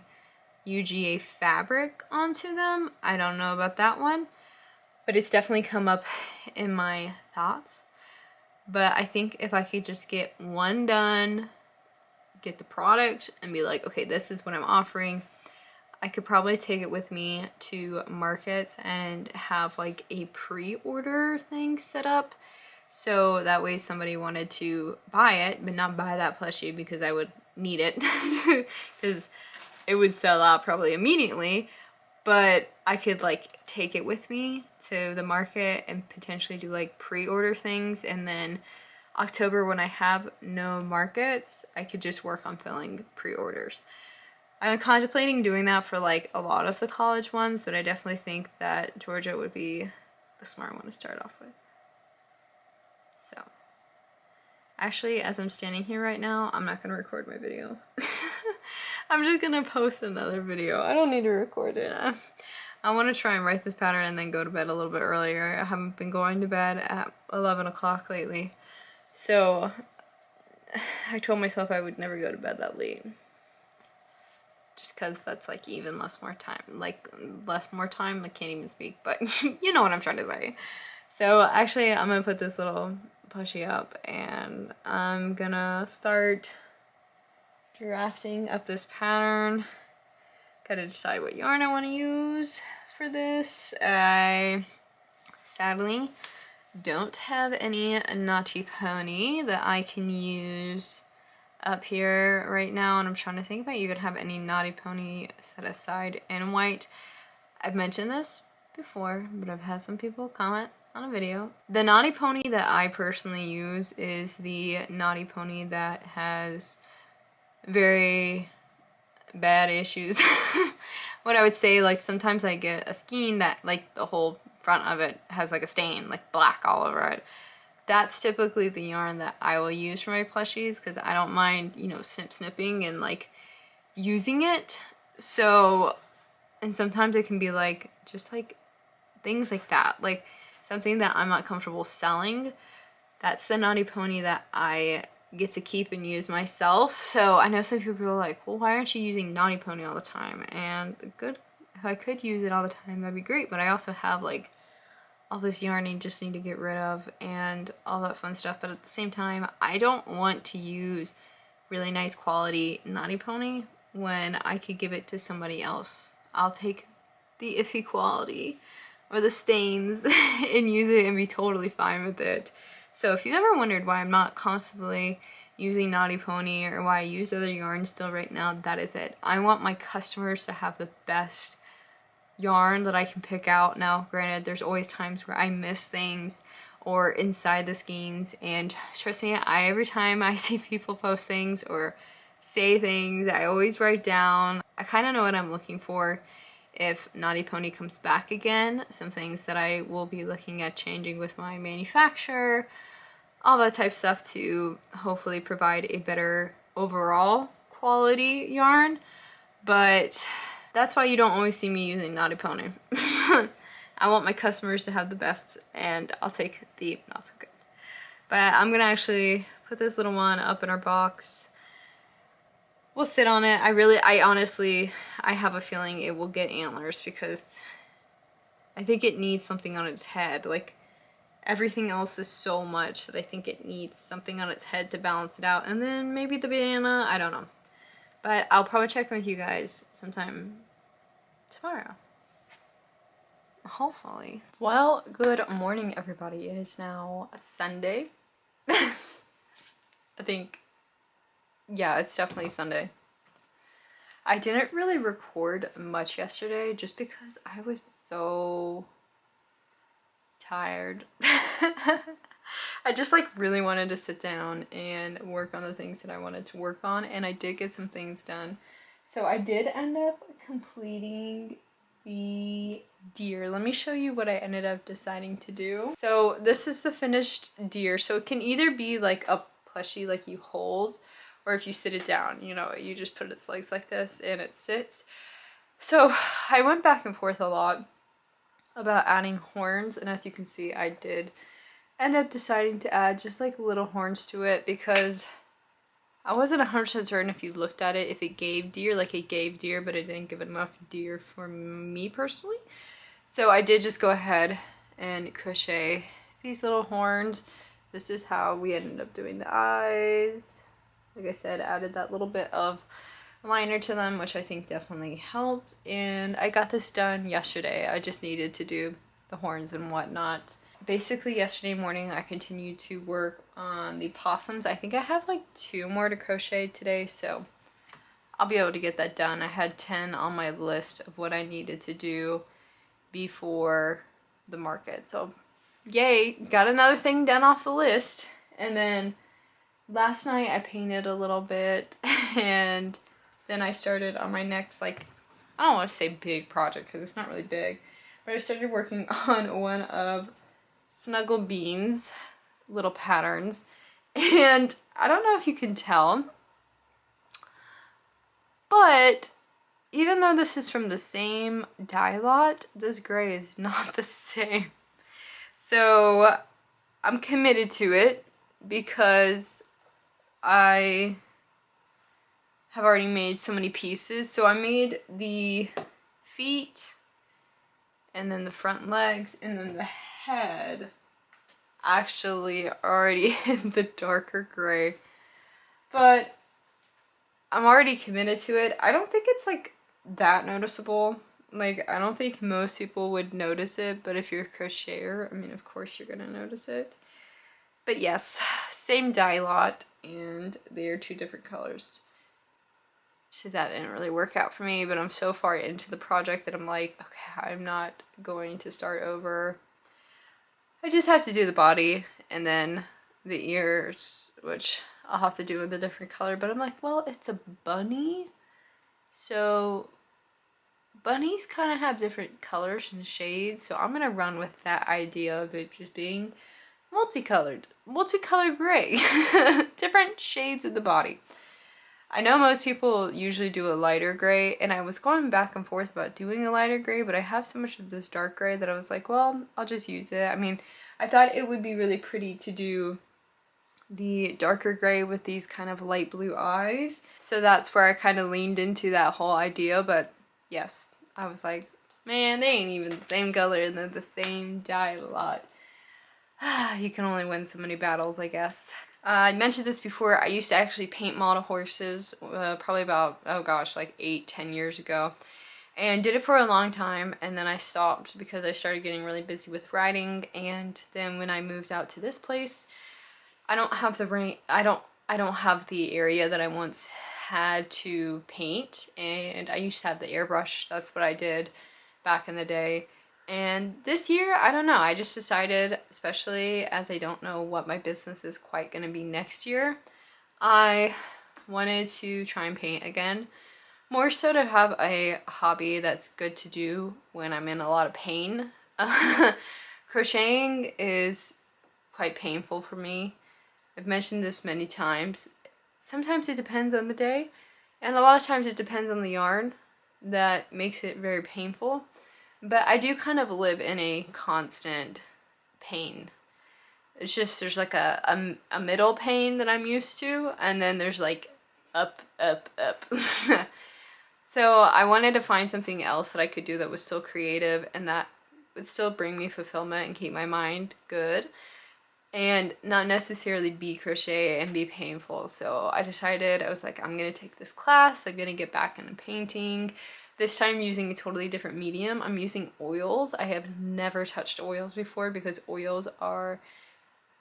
UGA fabric onto them. I don't know about that one, but it's definitely come up in my thoughts. But I think if I could just get one done, get the product, and be like, okay, this is what I'm offering, I could probably take it with me to markets and have like a pre-order thing set up. So that way somebody wanted to buy it, but not buy that plushie because I would need it because it would sell out probably immediately. But I could like take it with me to the market and potentially do like pre-order things, and then October, when I have no markets, I could just work on filling pre-orders. I'm contemplating doing that for like a lot of the college ones, but I definitely think that Georgia would be the smart one to start off with. So, actually, as I'm standing here right now, I'm not going to record my video. I'm just going to post another video. I don't need to record it. I want to try and write this pattern and then go to bed a little bit earlier. I haven't been going to bed at 11 o'clock lately. So, I told myself I would never go to bed that late. Just because that's like even more time. I can't even speak, but you know what I'm trying to say. So actually I'm gonna put this little plushie up and I'm gonna start drafting up this pattern. Gotta decide what yarn I want to use for this. I sadly don't have any Knotty Pony that I can use up here right now, and I'm trying to think if I even have any Knotty Pony set aside in white. I've mentioned this before, but I've had some people comment on a video. The Knotty Pony that I personally use is the Knotty Pony that has very bad issues. What I would say, like sometimes I get a skein that like the whole front of it has like a stain, like black all over it. That's typically the yarn that I will use for my plushies because I don't mind, you know, snipping and like using it. So, and sometimes it can be like, just like things like that, like something that I'm not comfortable selling. That's the Knotty Pony that I get to keep and use myself. So I know some people are like, well, why aren't you using Knotty Pony all the time? And good, if I could use it all the time, that'd be great. But I also have like all this yarn I just need to get rid of and all that fun stuff, but at the same time I don't want to use really nice quality Knotty Pony when I could give it to somebody else. I'll take the iffy quality or the stains and use it and be totally fine with it. So if you've ever wondered why I'm not constantly using Knotty Pony or why I use other yarns still right now, that is it. I want my customers to have the best yarn that I can pick out. Now granted, there's always times where I miss things or inside the skeins, and trust me, every time I see people post things or say things, I always write down. I kind of know what I'm looking for if Knotty Pony comes back again, some things that I will be looking at changing with my manufacturer, all that type stuff to hopefully provide a better overall quality yarn. But that's why you don't always see me using Knotty Pony. I want my customers to have the best, and I'll take the not so good. But I'm gonna actually put this little one up in our box. We'll sit on it. I honestly have a feeling it will get antlers because I think it needs something on its head. Like everything else is so much that I think it needs something on its head to balance it out. And then maybe the banana, I don't know. But I'll probably check in with you guys sometime tomorrow. Hopefully. Well, good morning everybody. It is now Sunday. I think, yeah, it's definitely Sunday. I didn't really record much yesterday just because I was so tired. I just like really wanted to sit down and work on the things that I wanted to work on, and I did get some things done. So I did end up completing the deer. Let me show you what I ended up deciding to do. So this is the finished deer. So it can either be like a plushie like you hold, or if you sit it down, you know, you just put its legs like this and it sits. So I went back and forth a lot about adding horns, and as you can see, I did end up deciding to add just like little horns to it because I wasn't 100% certain if you looked at it if it gave deer, like it gave deer, but it didn't give enough deer for me personally. So I did just go ahead and crochet these little horns. This is how we ended up doing the eyes. Like I said, added that little bit of liner to them, which I think definitely helped. And I got this done yesterday. I just needed to do the horns and whatnot. Basically yesterday morning I continued to work on the possums. I think I have like 2 more to crochet today, so I'll be able to get that done. I had 10 on my list of what I needed to do before the market. So yay, got another thing done off the list. And then last night I painted a little bit, and then I started on my next, like, I don't want to say big project because it's not really big, but I started working on one of Snuggle Bean's little patterns. And I don't know if you can tell, but even though this is from the same dye lot, this gray is not the same. So I'm committed to it because I have already made so many pieces. So I made the feet, and then the front legs, and then the head actually already in the darker gray. But I'm already committed to it. I don't think it's like that noticeable. Like, I don't think most people would notice it, but if you're a crocheter, I mean, of course you're gonna notice it. But yes, same dye lot, and they are 2 different colors. So that didn't really work out for me, but I'm so far into the project that I'm like, okay, I'm not going to start over. I just have to do the body and then the ears, which I'll have to do with a different color. But I'm like, well, it's a bunny, so bunnies kind of have different colors and shades, so I'm gonna run with that idea of it just being multicolored gray. Different shades of the body. I know most people usually do a lighter gray, and I was going back and forth about doing a lighter gray, but I have so much of this dark gray that I was like, well, I'll just use it. I mean, I thought it would be really pretty to do the darker gray with these kind of light blue eyes. So that's where I kind of leaned into that whole idea, but yes, I was like, man, they ain't even the same color and they're the same dye lot. You can only win so many battles, I guess. I mentioned this before, I used to actually paint model horses probably about, oh gosh, like 8-10 years ago. And did it for a long time, and then I stopped because I started getting really busy with writing. And then when I moved out to this place, I don't have the area that I once had to paint, and I used to have the airbrush. That's what I did back in the day. And this year, I don't know, I just decided, especially as I don't know what my business is quite going to be next year, I wanted to try and paint again. More so to have a hobby that's good to do when I'm in a lot of pain. Crocheting is quite painful for me. I've mentioned this many times. Sometimes it depends on the day, and a lot of times it depends on the yarn that makes it very painful. But I do kind of live in a constant pain. It's just, there's like a middle pain that I'm used to, and then there's like up, up, up. So I wanted to find something else that I could do that was still creative and that would still bring me fulfillment and keep my mind good, and not necessarily be crochet and be painful. So I decided, I was like, I'm gonna take this class, I'm gonna get back into painting. This time using a totally different medium. I'm using oils. I have never touched oils before because oils are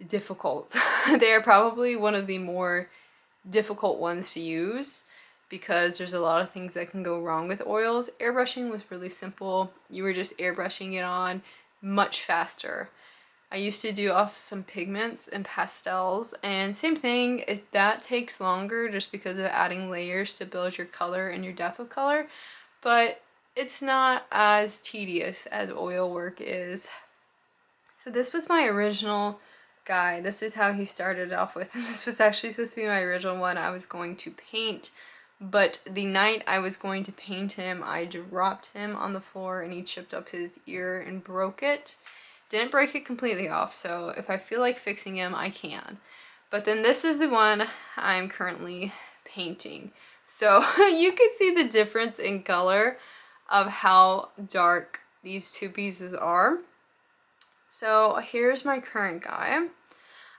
difficult. They are probably one of the more difficult ones to use because there's a lot of things that can go wrong with oils. Airbrushing was really simple. You were just airbrushing it on much faster. I used to do also some pigments and pastels, and same thing, that takes longer just because of adding layers to build your color and your depth of color. But it's not as tedious as oil work is. So this was my original guy. This is how he started off with. And this was actually supposed to be my original one I was going to paint. But the night I was going to paint him, I dropped him on the floor and he chipped up his ear and broke it. Didn't break it completely off, so if I feel like fixing him, I can. But then this is the one I'm currently painting. So you can see the difference in color of how dark these 2 pieces are. So here's my current guy.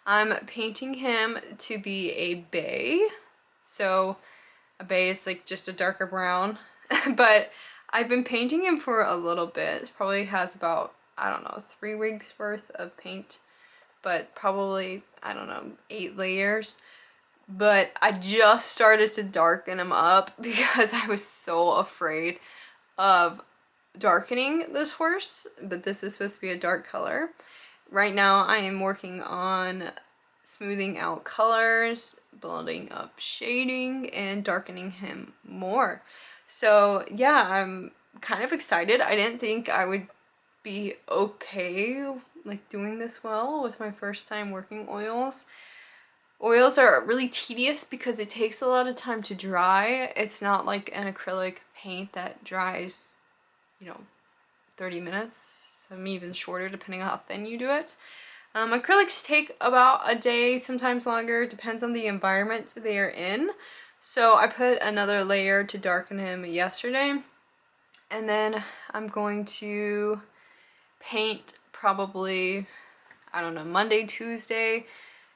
I'm painting him to be a bay. So a bay is like just a darker brown. But I've been painting him for a little bit. It probably has about, I don't know, 3 weeks worth of paint. But probably, I don't know, 8 layers. But I just started to darken him up because I was so afraid of darkening this horse, but this is supposed to be a dark color. Right now I am working on smoothing out colors, building up shading, and darkening him more. So yeah, I'm kind of excited. I didn't think I would be okay like doing this well with my first time working oils. Oils are really tedious because it takes a lot of time to dry. It's not like an acrylic paint that dries, you know, 30 minutes, some even shorter depending on how thin you do it. Acrylics take about a day, sometimes longer, depends on the environment they are in. So I put another layer to darken him yesterday, and then I'm going to paint probably, I don't know, Monday, Tuesday,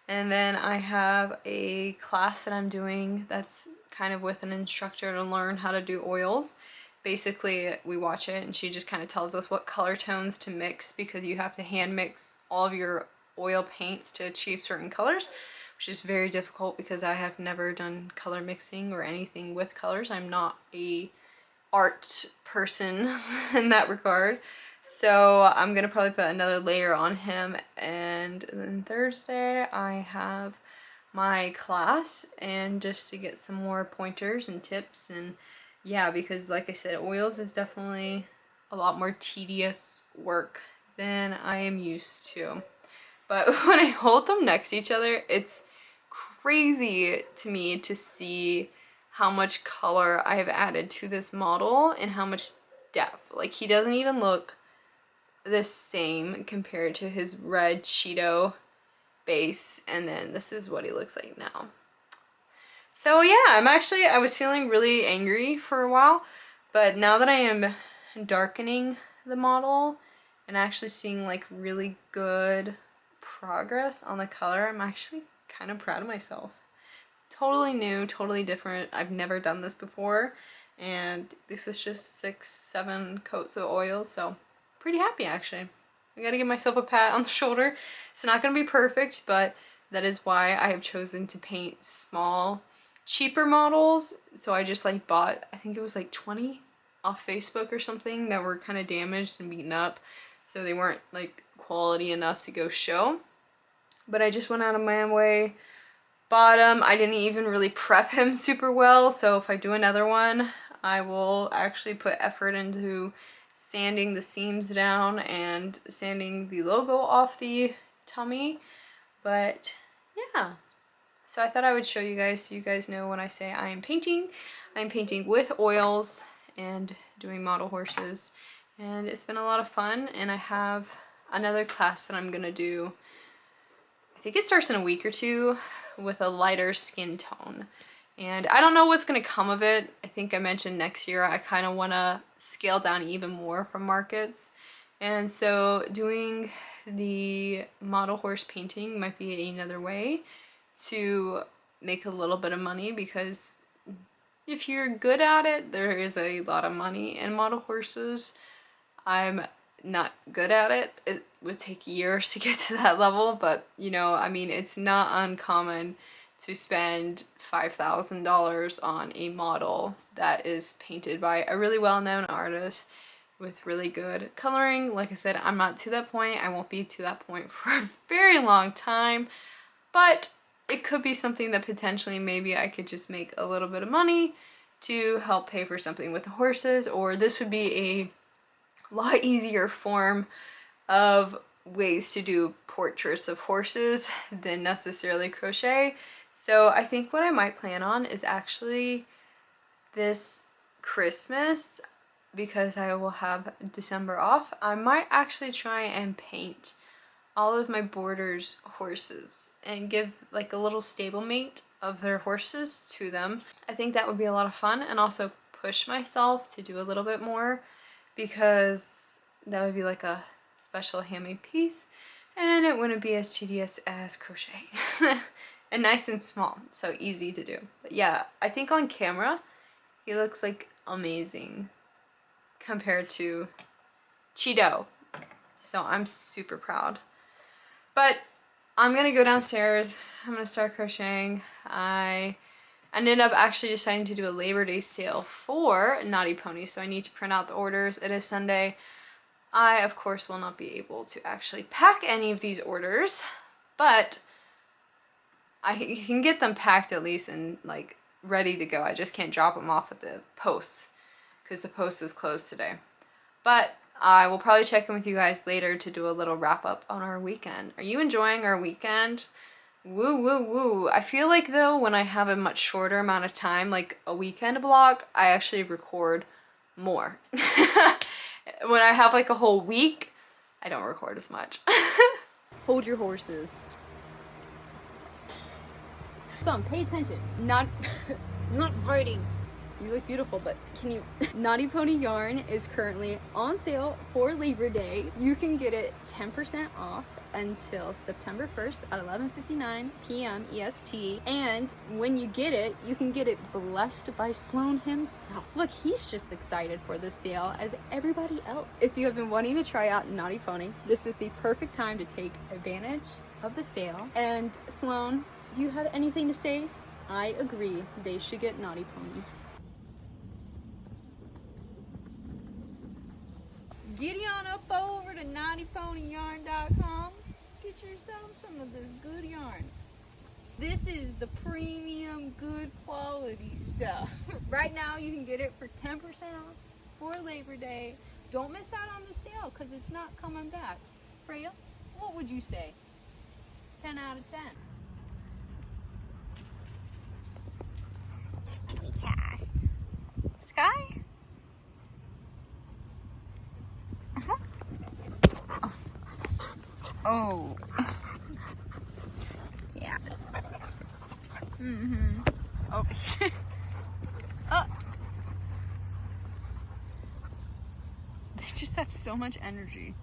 and then I have a class that I'm doing that's kind of with an instructor to learn how to do oils. Basically, we watch it and she just kind of tells us what color tones to mix, because you have to hand mix all of your oil paints to achieve certain colors, which is very difficult because I have never done color mixing or anything with colors. I'm not a art person in that regard. So I'm gonna probably put another layer on him, and then Thursday I have my class, and just to get some more pointers and tips. And yeah, because like I said, oils is definitely a lot more tedious work than I am used to. But when I hold them next to each other, it's crazy to me to see how much color I have added to this model and how much depth. Like, he doesn't even look the same compared to his red Cheeto base, and then this is what he looks like now. So yeah, I was feeling really angry for a while, but now that I am darkening the model and actually seeing like really good progress on the color, I'm actually kind of proud of myself. Totally new, totally different. I've never done this before, and this is just 6-7 coats of oil, so pretty happy actually. I gotta give myself a pat on the shoulder. It's not gonna be perfect, but that is why I have chosen to paint small, cheaper models. So I just like bought, I think it was like 20 off Facebook or something that were kind of damaged and beaten up, so they weren't like quality enough to go show. But I just went out of my own way, bought him. I didn't even really prep him super well, so if I do another one, I will actually put effort into sanding the seams down and sanding the logo off the tummy. But yeah, so I thought I would show you guys so you guys know when I say I am painting. I'm painting with oils and doing model horses, and it's been a lot of fun. And I have another class that I'm gonna do, I think it starts in a week or two, with a lighter skin tone. And I don't know what's gonna come of it. I think I mentioned next year I kind of want to scale down even more from markets. And so doing the model horse painting might be another way to make a little bit of money, because if you're good at it, there is a lot of money in model horses. I'm not good at it. It would take years to get to that level, but you know, I mean, it's not uncommon to spend $5,000 on a model that is painted by a really well-known artist with really good coloring. Like I said, I'm not to that point. I won't be to that point for a very long time, but it could be something that potentially maybe I could just make a little bit of money to help pay for something with the horses, or this would be a lot easier form of ways to do portraits of horses than necessarily crochet. So I think what I might plan on is actually this Christmas, because I will have December off, I might actually try and paint all of my borders horses and give like a little stablemate of their horses to them. I think that would be a lot of fun, and also push myself to do a little bit more, because that would be like a special handmade piece and it wouldn't be as tedious as crochet. And nice and small, so easy to do. But yeah, I think on camera he looks like amazing compared to Cheeto, so I'm super proud. But I'm gonna go downstairs, I'm gonna start crocheting. I ended up actually deciding to do a Labor Day sale for Knotty Pony, so I need to print out the orders. It is Sunday. I, of course, will not be able to actually pack any of these orders, but I can get them packed at least and like ready to go. I just can't drop them off at the post because the post is closed today. But I will probably check in with you guys later to do a little wrap up on our weekend. Are you enjoying our weekend? Woo, woo, woo. I feel like though when I have a much shorter amount of time, like a weekend vlog, I actually record more. When I have like a whole week, I don't record as much. Hold your horses. Son, pay attention. Not fighting. You look beautiful, but can you? Knotty Pony yarn is currently on sale for Labor Day. You can get it 10% off until September 1st at 11:59 p.m. EST. And when you get it, you can get it blessed by Sloan himself. Look, he's just excited for the sale as everybody else. If you have been wanting to try out Knotty Pony, this is the perfect time to take advantage of the sale. And Sloan, do you have anything to say? I agree. They should get Knotty Pony. Get on up over to knottyponyyarn.com. Get yourself some of this good yarn. This is the premium, good quality stuff. Right now you can get it for 10% off for Labor Day. Don't miss out on the sale because it's not coming back. Freya, what would you say? 10 out of 10. Sky? Oh. Yeah. Oh. Oh. They just have so much energy.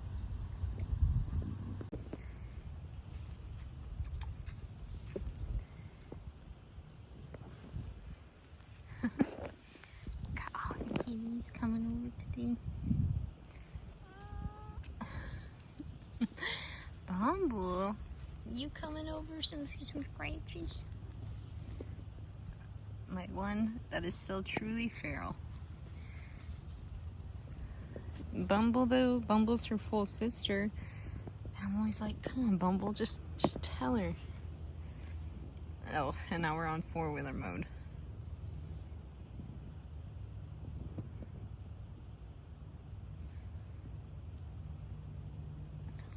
God, kitty's coming over today. Bumble, you coming over some scratches? My one that is still truly feral. Bumble though, Bumble's her full sister. And I'm always like, come on Bumble, just tell her. Oh, and now we're on four-wheeler mode.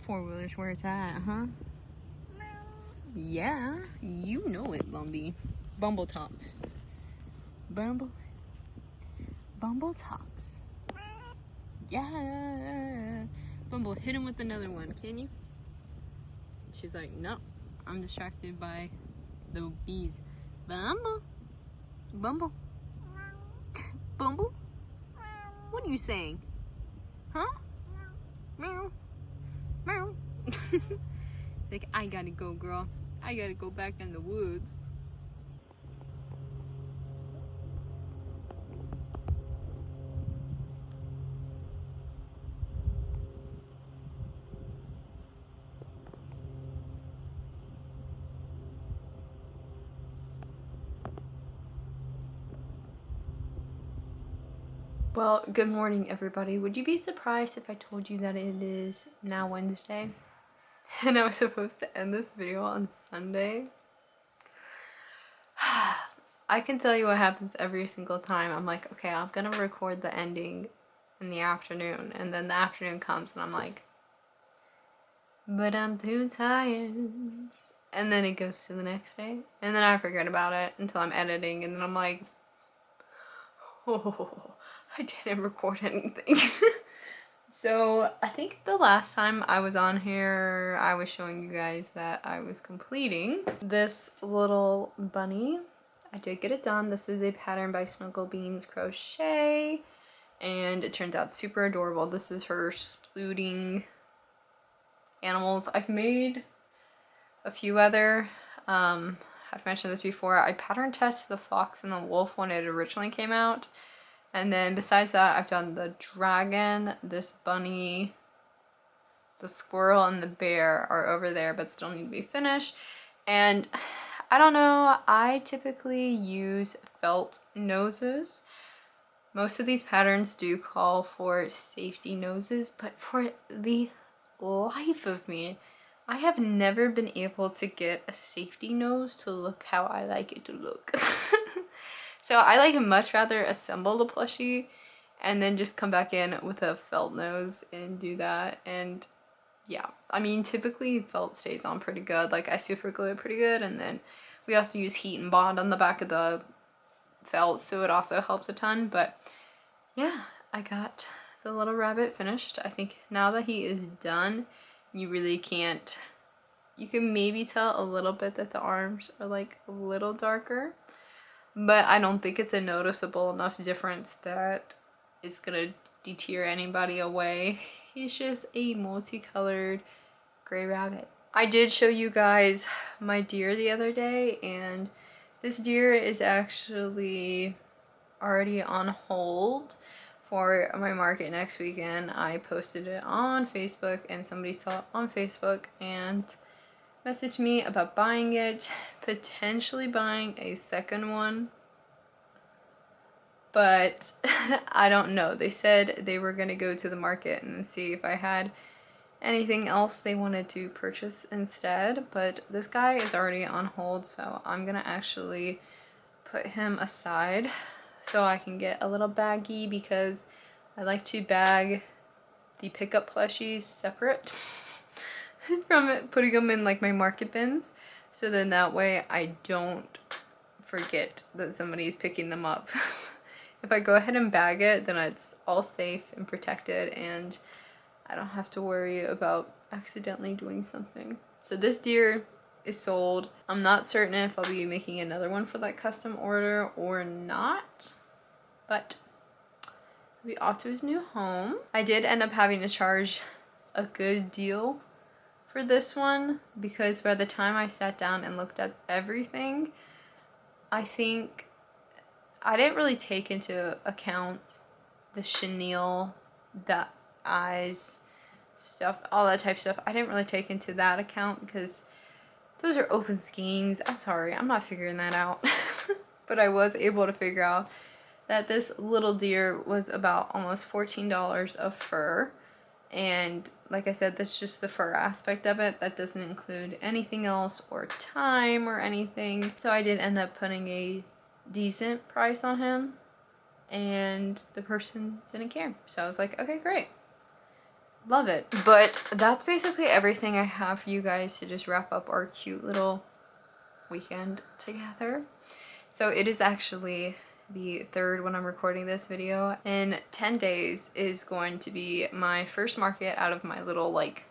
Four-wheelers where it's at, huh? Yeah, you know it, Bumby. Bumble talks. Bumble talks. Yeah. Bumble, hit him with another one, can you? She's like, no, I'm distracted by the bees. Bumble. Bumble. Bumble? What are you saying? Huh? Meow. Meow. Like, I gotta go, girl. I gotta go back in the woods. Well, good morning, everybody. Would you be surprised if I told you that it is now Wednesday? And I was supposed to end this video on Sunday? I can tell you what happens every single time. I'm like, okay, I'm gonna record the ending in the afternoon. And then the afternoon comes and I'm like, but I'm too tired. And then it goes to the next day. And then I forget about it until I'm editing. And then I'm like, oh, I didn't record anything. So I think the last time I was on here, I was showing you guys that I was completing this little bunny. I did get it done. This is a pattern by Snuggle Beans Crochet, and it turns out super adorable. This is her splooting animals. I've made a few other, I've mentioned this before, I pattern tested the fox and the wolf when it originally came out. And then besides that, I've done the dragon, this bunny, the squirrel, and the bear are over there but still need to be finished. And I don't know, I typically use felt noses. Most of these patterns do call for safety noses, but for the life of me, I have never been able to get a safety nose to look how I like it to look. So I like much rather assemble the plushie and then just come back in with a felt nose and do that. And yeah, I mean, typically felt stays on pretty good. Like I super glue it pretty good, and then we also use heat and bond on the back of the felt, so it also helps a ton. But yeah, I got the little rabbit finished. I think now that he is done, you really can't, you can maybe tell a little bit that the arms are like a little darker, but I don't think it's a noticeable enough difference that it's gonna deter anybody away. He's just a multicolored gray rabbit. I did show you guys my deer the other day, and this deer is actually already on hold for my market next weekend. I posted it on Facebook and somebody saw it on Facebook and messaged me about buying it, potentially buying a second one, but I don't know. They said they were gonna go to the market and see if I had anything else they wanted to purchase instead, but this guy is already on hold, so I'm gonna actually put him aside so I can get a little baggie, because I like to bag the pickup plushies separate from it, putting them in like my market bins, so then that way I don't forget that somebody's picking them up. If I go ahead and bag it, then it's all safe and protected, and I don't have to worry about accidentally doing something. So this deer is sold. I'm not certain if I'll be making another one for that custom order or not, but he'll be off to his new home. I did end up having to charge a good deal for this one, because by the time I sat down and looked at everything, I think I didn't really take into account the chenille, the eyes stuff, all that type of stuff. I didn't really take into that account because those are open skeins. I'm sorry, I'm not figuring that out. But I was able to figure out that this little deer was about almost $14 of fur. And like I said, that's just the fur aspect of it. That doesn't include anything else or time or anything. So I did end up putting a decent price on him, and the person didn't care. So I was like, okay, great. Love it. But that's basically everything I have for you guys to just wrap up our cute little weekend together. So it is actually the 3rd when I'm recording this video. In 10 days is going to be my first market out of my little like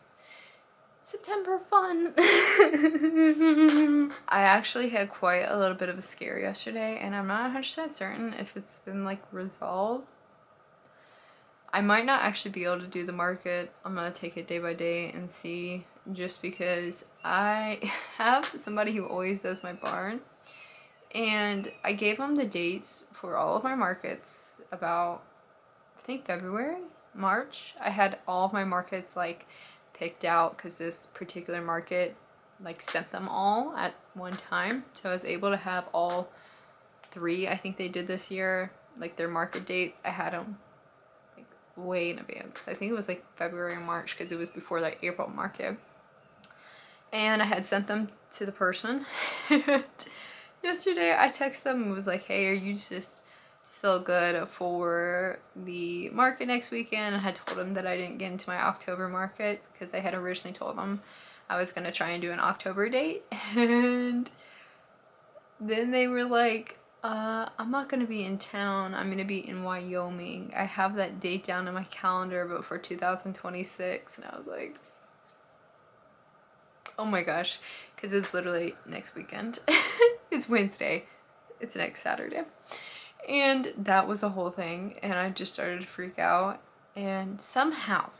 September fun. I actually had quite a little bit of a scare yesterday, and I'm not 100% certain if it's been like resolved. I might not actually be able to do the market. I'm gonna take it day by day and see, just because I have somebody who always does my barn, and I gave him the dates for all of my markets about, I think, February, March. I had all of my markets like picked out because this particular market like sent them all at one time, so I was able to have all 3, I think they did this year, like their market dates. I had them like way in advance. I think it was like February or March, because it was before that April market, and I had sent them to the person. Yesterday I texted them and was like, hey, are you just still good for the market next weekend? And I had told them that I didn't get into my October market, because I had originally told them I was going to try and do an October date. And then they were like, I'm not going to be in town. I'm going to be in Wyoming. I have that date down in my calendar, but for 2026. And I was like, oh my gosh, because it's literally next weekend. It's Wednesday. It's next Saturday. And that was a whole thing, and I just started to freak out. And somehow,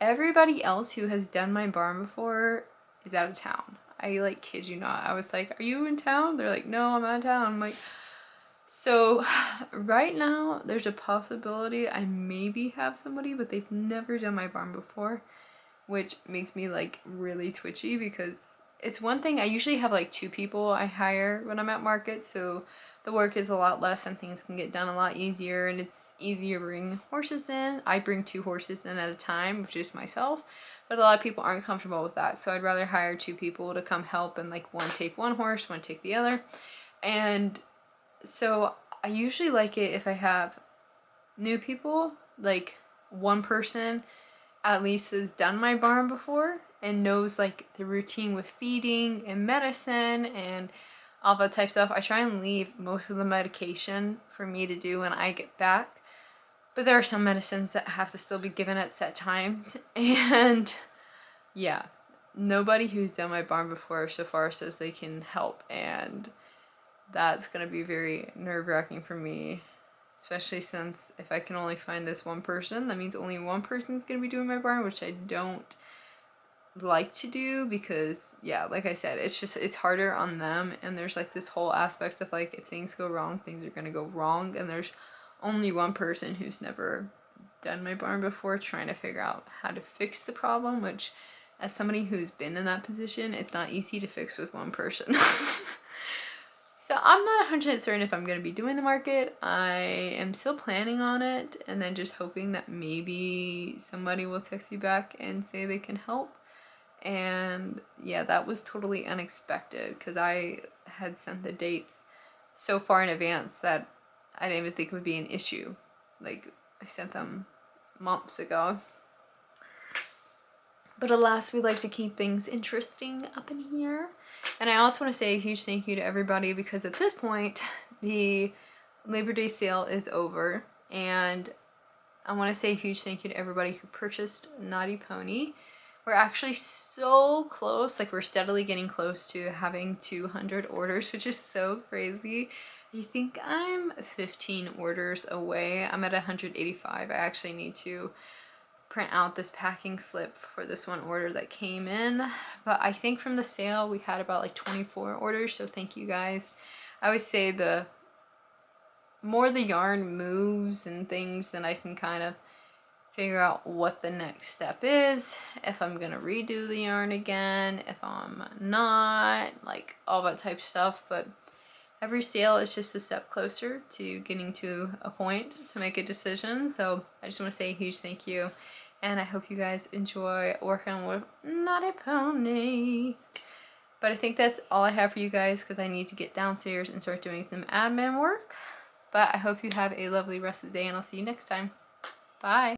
everybody else who has done my barn before is out of town. I like kid you not. I was like, are you in town? They're like, no, I'm out of town. I'm like, so right now there's a possibility I maybe have somebody, but they've never done my barn before, which makes me like really twitchy, because it's one thing, I usually have like 2 people I hire when I'm at market, so the work is a lot less and things can get done a lot easier, and it's easier to bring horses in. I bring 2 horses in at a time, which is myself, but a lot of people aren't comfortable with that. So I'd rather hire 2 people to come help and like one take one horse, one take the other. And so I usually like it if I have new people, like one person at least has done my barn before and knows like the routine with feeding and medicine and all that type of stuff. I try and leave most of the medication for me to do when I get back, but there are some medicines that have to still be given at set times. And yeah, nobody who's done my barn before so far says they can help, and that's gonna be very nerve-wracking for me, especially since if I can only find this one person, that means only one person's gonna be doing my barn, which I don't like to do because, yeah, like I said, it's harder on them, and there's like this whole aspect of like if things go wrong, things are gonna go wrong, and there's only one person who's never done my barn before trying to figure out how to fix the problem, which as somebody who's been in that position, it's not easy to fix with one person. So I'm not 100% certain if I'm going to be doing the market. I am still planning on it, and then just hoping that maybe somebody will text you back and say they can help. And yeah, that was totally unexpected because I had sent the dates so far in advance that I didn't even think it would be an issue. Like, I sent them months ago. But alas, we like to keep things interesting up in here. And I also want to say a huge thank you to everybody, because at this point, the Labor Day sale is over. And I want to say a huge thank you to everybody who purchased KNOTTY Pony. We're actually so close, like we're steadily getting close to having 200 orders, which is so crazy. I think I'm 15 orders away. I'm at 185. I actually need to print out this packing slip for this one order that came in, but I think from the sale we had about like 24 orders, so thank you guys. I always say the more the yarn moves and things, then I can kind of figure out what the next step is, if I'm gonna redo the yarn again, if I'm not, like all that type of stuff. But every sale is just a step closer to getting to a point to make a decision. So I just want to say a huge thank you, and I hope you guys enjoy working with KNOTTY Pony. But I think that's all I have for you guys, because I need to get downstairs and start doing some admin work. But I hope you have a lovely rest of the day, and I'll see you next time. Bye!